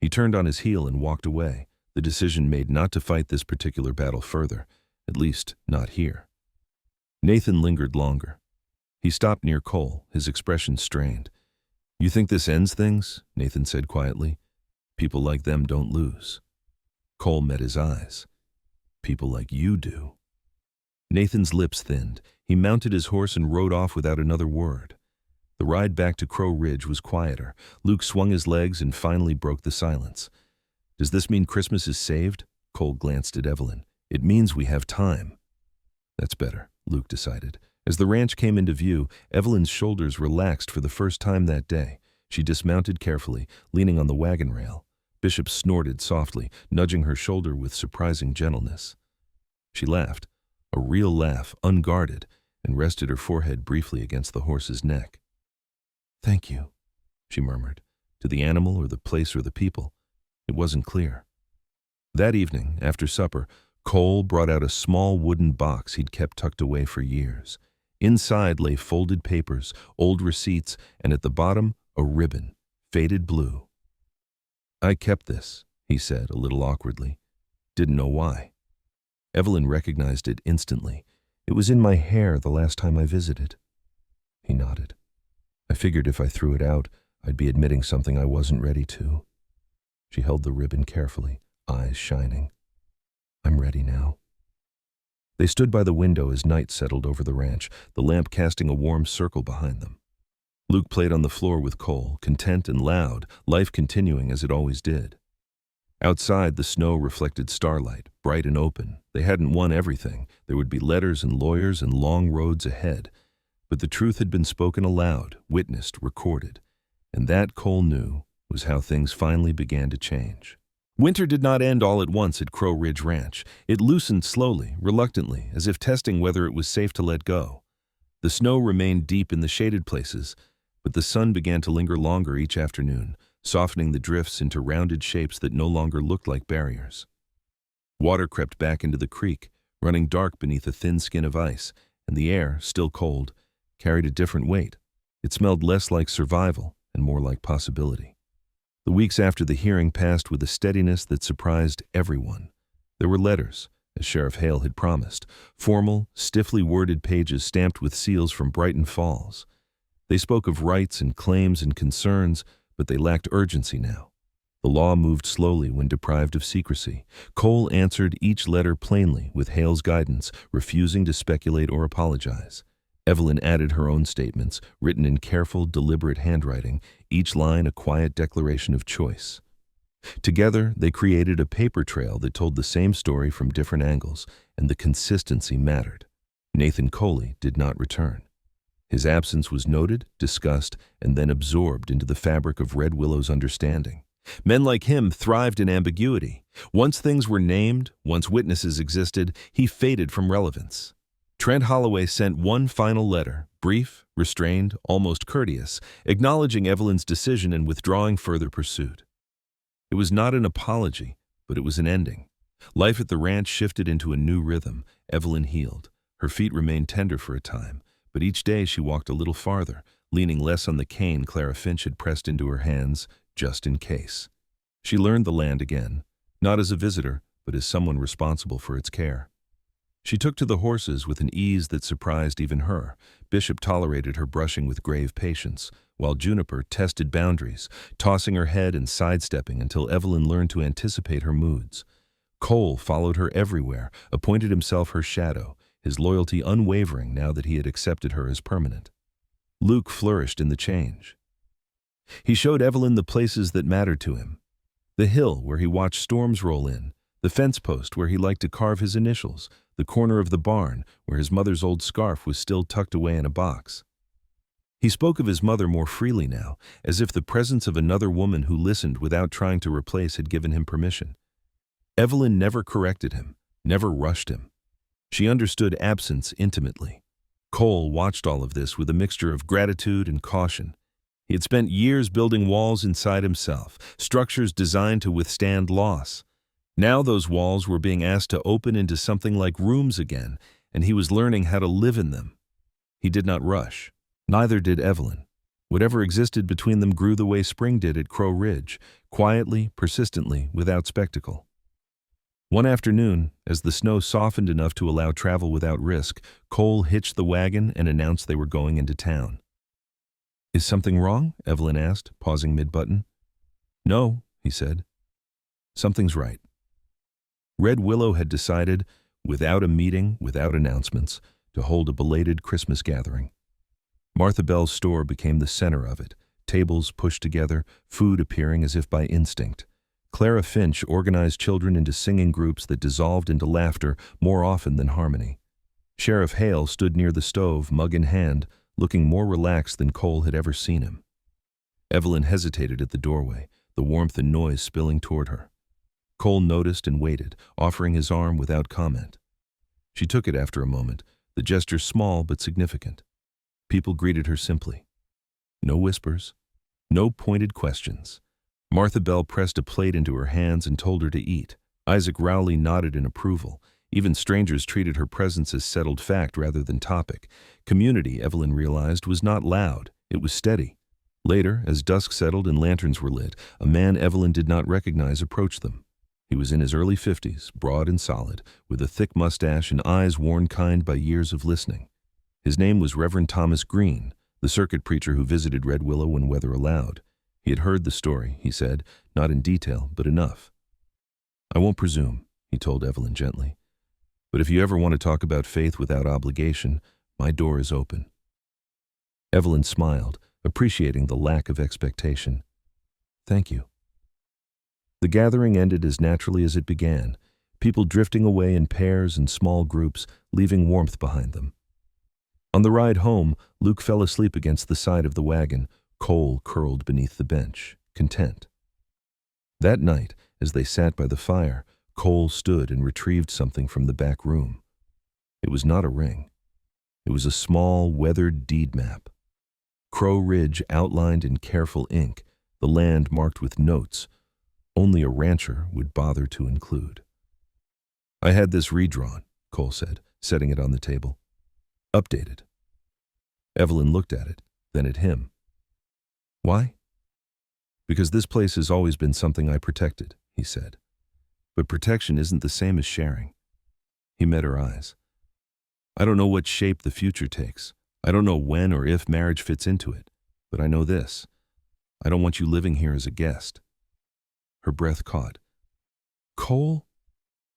He turned on his heel and walked away, the decision made not to fight this particular battle further, at least not here. Nathan lingered longer. He stopped near Cole, his expression strained. "You think this ends things?" Nathan said quietly. "People like them don't lose." Cole met his eyes. "People like you do." Nathan's lips thinned. He mounted his horse and rode off without another word. The ride back to Crow Ridge was quieter. Luke swung his legs and finally broke the silence. "Does this mean Christmas is saved?" Cole glanced at Evelyn. "It means we have time." "That's better," Luke decided. As the ranch came into view, Evelyn's shoulders relaxed for the first time that day. She dismounted carefully, leaning on the wagon rail. Bishop snorted softly, nudging her shoulder with surprising gentleness. She laughed, a real laugh, unguarded, and rested her forehead briefly against the horse's neck. "Thank you," she murmured. To the animal or the place or the people, it wasn't clear. That evening, after supper, Cole brought out a small wooden box he'd kept tucked away for years. Inside lay folded papers, old receipts, and at the bottom, a ribbon, faded blue. "I kept this," he said, a little awkwardly. "Didn't know why." Evelyn recognized it instantly. "It was in my hair the last time I visited." He nodded. "I figured if I threw it out, I'd be admitting something I wasn't ready to. She held the ribbon carefully, eyes shining. I'm ready now. They stood by the window as night settled over the ranch, the lamp casting a warm circle behind them. Luke played on the floor with Cole, content and loud, life continuing as it always did. Outside, the snow reflected starlight, bright and open. They hadn't won everything. There would be letters and lawyers and long roads ahead. But the truth had been spoken aloud, witnessed, recorded. And that, Cole knew, was how things finally began to change. Winter did not end all at once at Crow Ridge Ranch. It loosened slowly, reluctantly, as if testing whether it was safe to let go. The snow remained deep in the shaded places, but the sun began to linger longer each afternoon, softening the drifts into rounded shapes that no longer looked like barriers. Water crept back into the creek, running dark beneath a thin skin of ice, and the air, still cold, carried a different weight. It smelled less like survival and more like possibility. The weeks after the hearing passed with a steadiness that surprised everyone. There were letters, as Sheriff Hale had promised, formal, stiffly worded pages stamped with seals from Brighton Falls. They spoke of rights and claims and concerns, but they lacked urgency now. The law moved slowly when deprived of secrecy. Cole answered each letter plainly with Hale's guidance, refusing to speculate or apologize. Evelyn added her own statements, written in careful, deliberate handwriting, each line a quiet declaration of choice. Together, they created a paper trail that told the same story from different angles, and the consistency mattered. Nathan Coley did not return. His absence was noted, discussed, and then absorbed into the fabric of Red Willow's understanding. Men like him thrived in ambiguity. Once things were named, once witnesses existed, he faded from relevance. Trent Holloway sent one final letter, brief, restrained, almost courteous, acknowledging Evelyn's decision and withdrawing further pursuit. It was not an apology, but it was an ending. Life at the ranch shifted into a new rhythm. Evelyn healed. Her feet remained tender for a time, but each day she walked a little farther, leaning less on the cane Clara Finch had pressed into her hands, just in case. She learned the land again, not as a visitor, but as someone responsible for its care. She took to the horses with an ease that surprised even her. Bishop tolerated her brushing with grave patience, while Juniper tested boundaries, tossing her head and sidestepping until Evelyn learned to anticipate her moods. Cole followed her everywhere, appointed himself her shadow, his loyalty unwavering now that he had accepted her as permanent. Luke flourished in the change. He showed Evelyn the places that mattered to him. The hill where he watched storms roll in, the fence post where he liked to carve his initials, the corner of the barn where his mother's old scarf was still tucked away in a box. He spoke of his mother more freely now, as if the presence of another woman who listened without trying to replace had given him permission. Evelyn never corrected him, never rushed him. She understood absence intimately. Cole watched all of this with a mixture of gratitude and caution. He had spent years building walls inside himself, structures designed to withstand loss. Now those walls were being asked to open into something like rooms again, and he was learning how to live in them. He did not rush. Neither did Evelyn. Whatever existed between them grew the way spring did at Crow Ridge, quietly, persistently, without spectacle. One afternoon, as the snow softened enough to allow travel without risk, Cole hitched the wagon and announced they were going into town. "Is something wrong?" Evelyn asked, pausing mid-button. "No," he said. "Something's right." Red Willow had decided, without a meeting, without announcements, to hold a belated Christmas gathering. Martha Bell's store became the center of it, tables pushed together, food appearing as if by instinct. Clara Finch organized children into singing groups that dissolved into laughter more often than harmony. Sheriff Hale stood near the stove, mug in hand, looking more relaxed than Cole had ever seen him. Evelyn hesitated at the doorway, the warmth and noise spilling toward her. Cole noticed and waited, offering his arm without comment. She took it after a moment, the gesture small but significant. People greeted her simply. No whispers, no pointed questions. Martha Bell pressed a plate into her hands and told her to eat. Isaac Rowley nodded in approval. Even strangers treated her presence as settled fact rather than topic. Community, Evelyn realized, was not loud. It was steady. Later, as dusk settled and lanterns were lit, a man Evelyn did not recognize approached them. He was in his early 50s, broad and solid, with a thick mustache and eyes worn kind by years of listening. His name was Reverend Thomas Green, the circuit preacher who visited Red Willow when weather allowed. He had heard the story, he said, not in detail, but enough. I won't presume, he told Evelyn gently. But if you ever want to talk about faith without obligation, my door is open. Evelyn smiled, appreciating the lack of expectation. Thank you. The gathering ended as naturally as it began, people drifting away in pairs and small groups, leaving warmth behind them. On the ride home, Luke fell asleep against the side of the wagon, Cole curled beneath the bench, content. That night, as they sat by the fire, Cole stood and retrieved something from the back room. It was not a ring. It was a small, weathered deed map. Crow Ridge outlined in careful ink, the land marked with notes only a rancher would bother to include. I had this redrawn, Cole said, setting it on the table. Updated. Evelyn looked at it, then at him. Why? Because this place has always been something I protected, he said. But protection isn't the same as sharing. He met her eyes. I don't know what shape the future takes. I don't know when or if marriage fits into it. But I know this. I don't want you living here as a guest. Her breath caught. Cole?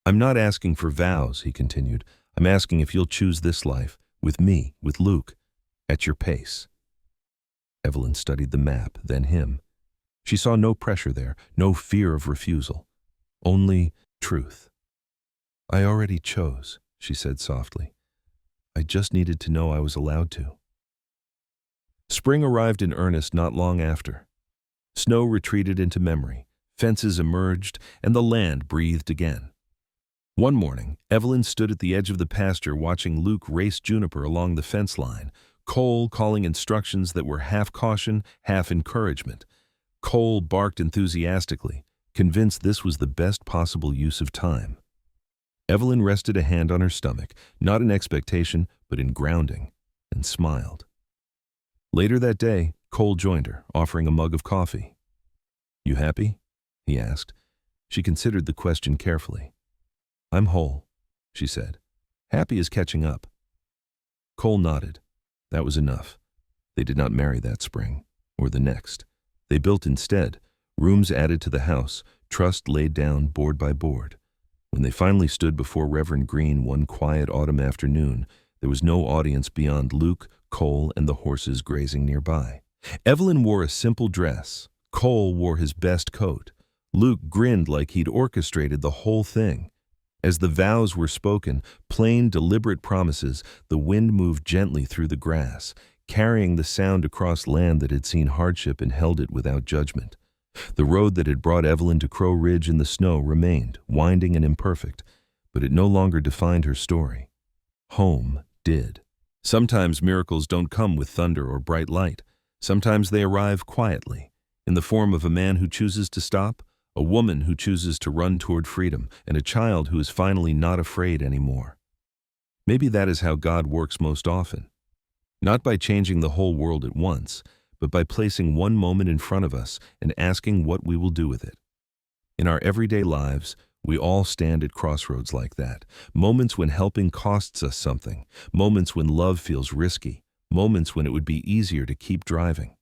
I'm not asking for vows, he continued. I'm asking if you'll choose this life, with me, with Luke, at your pace. Evelyn studied the map, then him. She saw no pressure there, no fear of refusal. Only truth. I already chose, she said softly. I just needed to know I was allowed to. Spring arrived in earnest not long after. Snow retreated into memory, fences emerged, and the land breathed again. One morning, Evelyn stood at the edge of the pasture watching Luke race Juniper along the fence line, Cole calling instructions that were half caution, half encouragement. Cole barked enthusiastically, convinced this was the best possible use of time. Evelyn rested a hand on her stomach, not in expectation, but in grounding, and smiled. Later that day, Cole joined her, offering a mug of coffee. You happy? He asked. She considered the question carefully. I'm whole, she said. Happy as catching up. Cole nodded. That was enough. They did not marry that spring, or the next. They built instead, rooms added to the house, trust laid down board by board. When they finally stood before Reverend Green one quiet autumn afternoon, there was no audience beyond Luke, Cole, and the horses grazing nearby. Evelyn wore a simple dress. Cole wore his best coat. Luke grinned like he'd orchestrated the whole thing. As the vows were spoken, plain, deliberate promises, the wind moved gently through the grass, carrying the sound across land that had seen hardship and held it without judgment. The road that had brought Evelyn to Crow Ridge in the snow remained, winding and imperfect, but it no longer defined her story. Home did. Sometimes miracles don't come with thunder or bright light. Sometimes they arrive quietly, in the form of a man who chooses to stop, a woman who chooses to run toward freedom, and a child who is finally not afraid anymore. Maybe that is how God works most often. Not by changing the whole world at once, but by placing one moment in front of us and asking what we will do with it. In our everyday lives, we all stand at crossroads like that. Moments when helping costs us something. Moments when love feels risky. Moments when it would be easier to keep driving.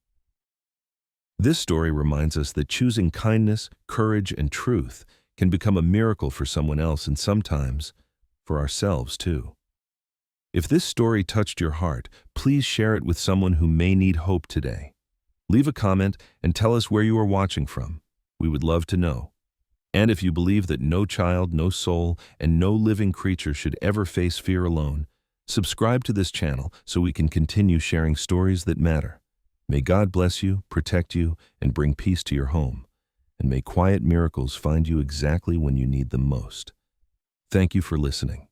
This story reminds us that choosing kindness, courage, and truth can become a miracle for someone else and sometimes for ourselves too. If this story touched your heart, please share it with someone who may need hope today. Leave a comment and tell us where you are watching from. We would love to know. And if you believe that no child, no soul, and no living creature should ever face fear alone, subscribe to this channel so we can continue sharing stories that matter. May God bless you, protect you, and bring peace to your home. And may quiet miracles find you exactly when you need them most. Thank you for listening.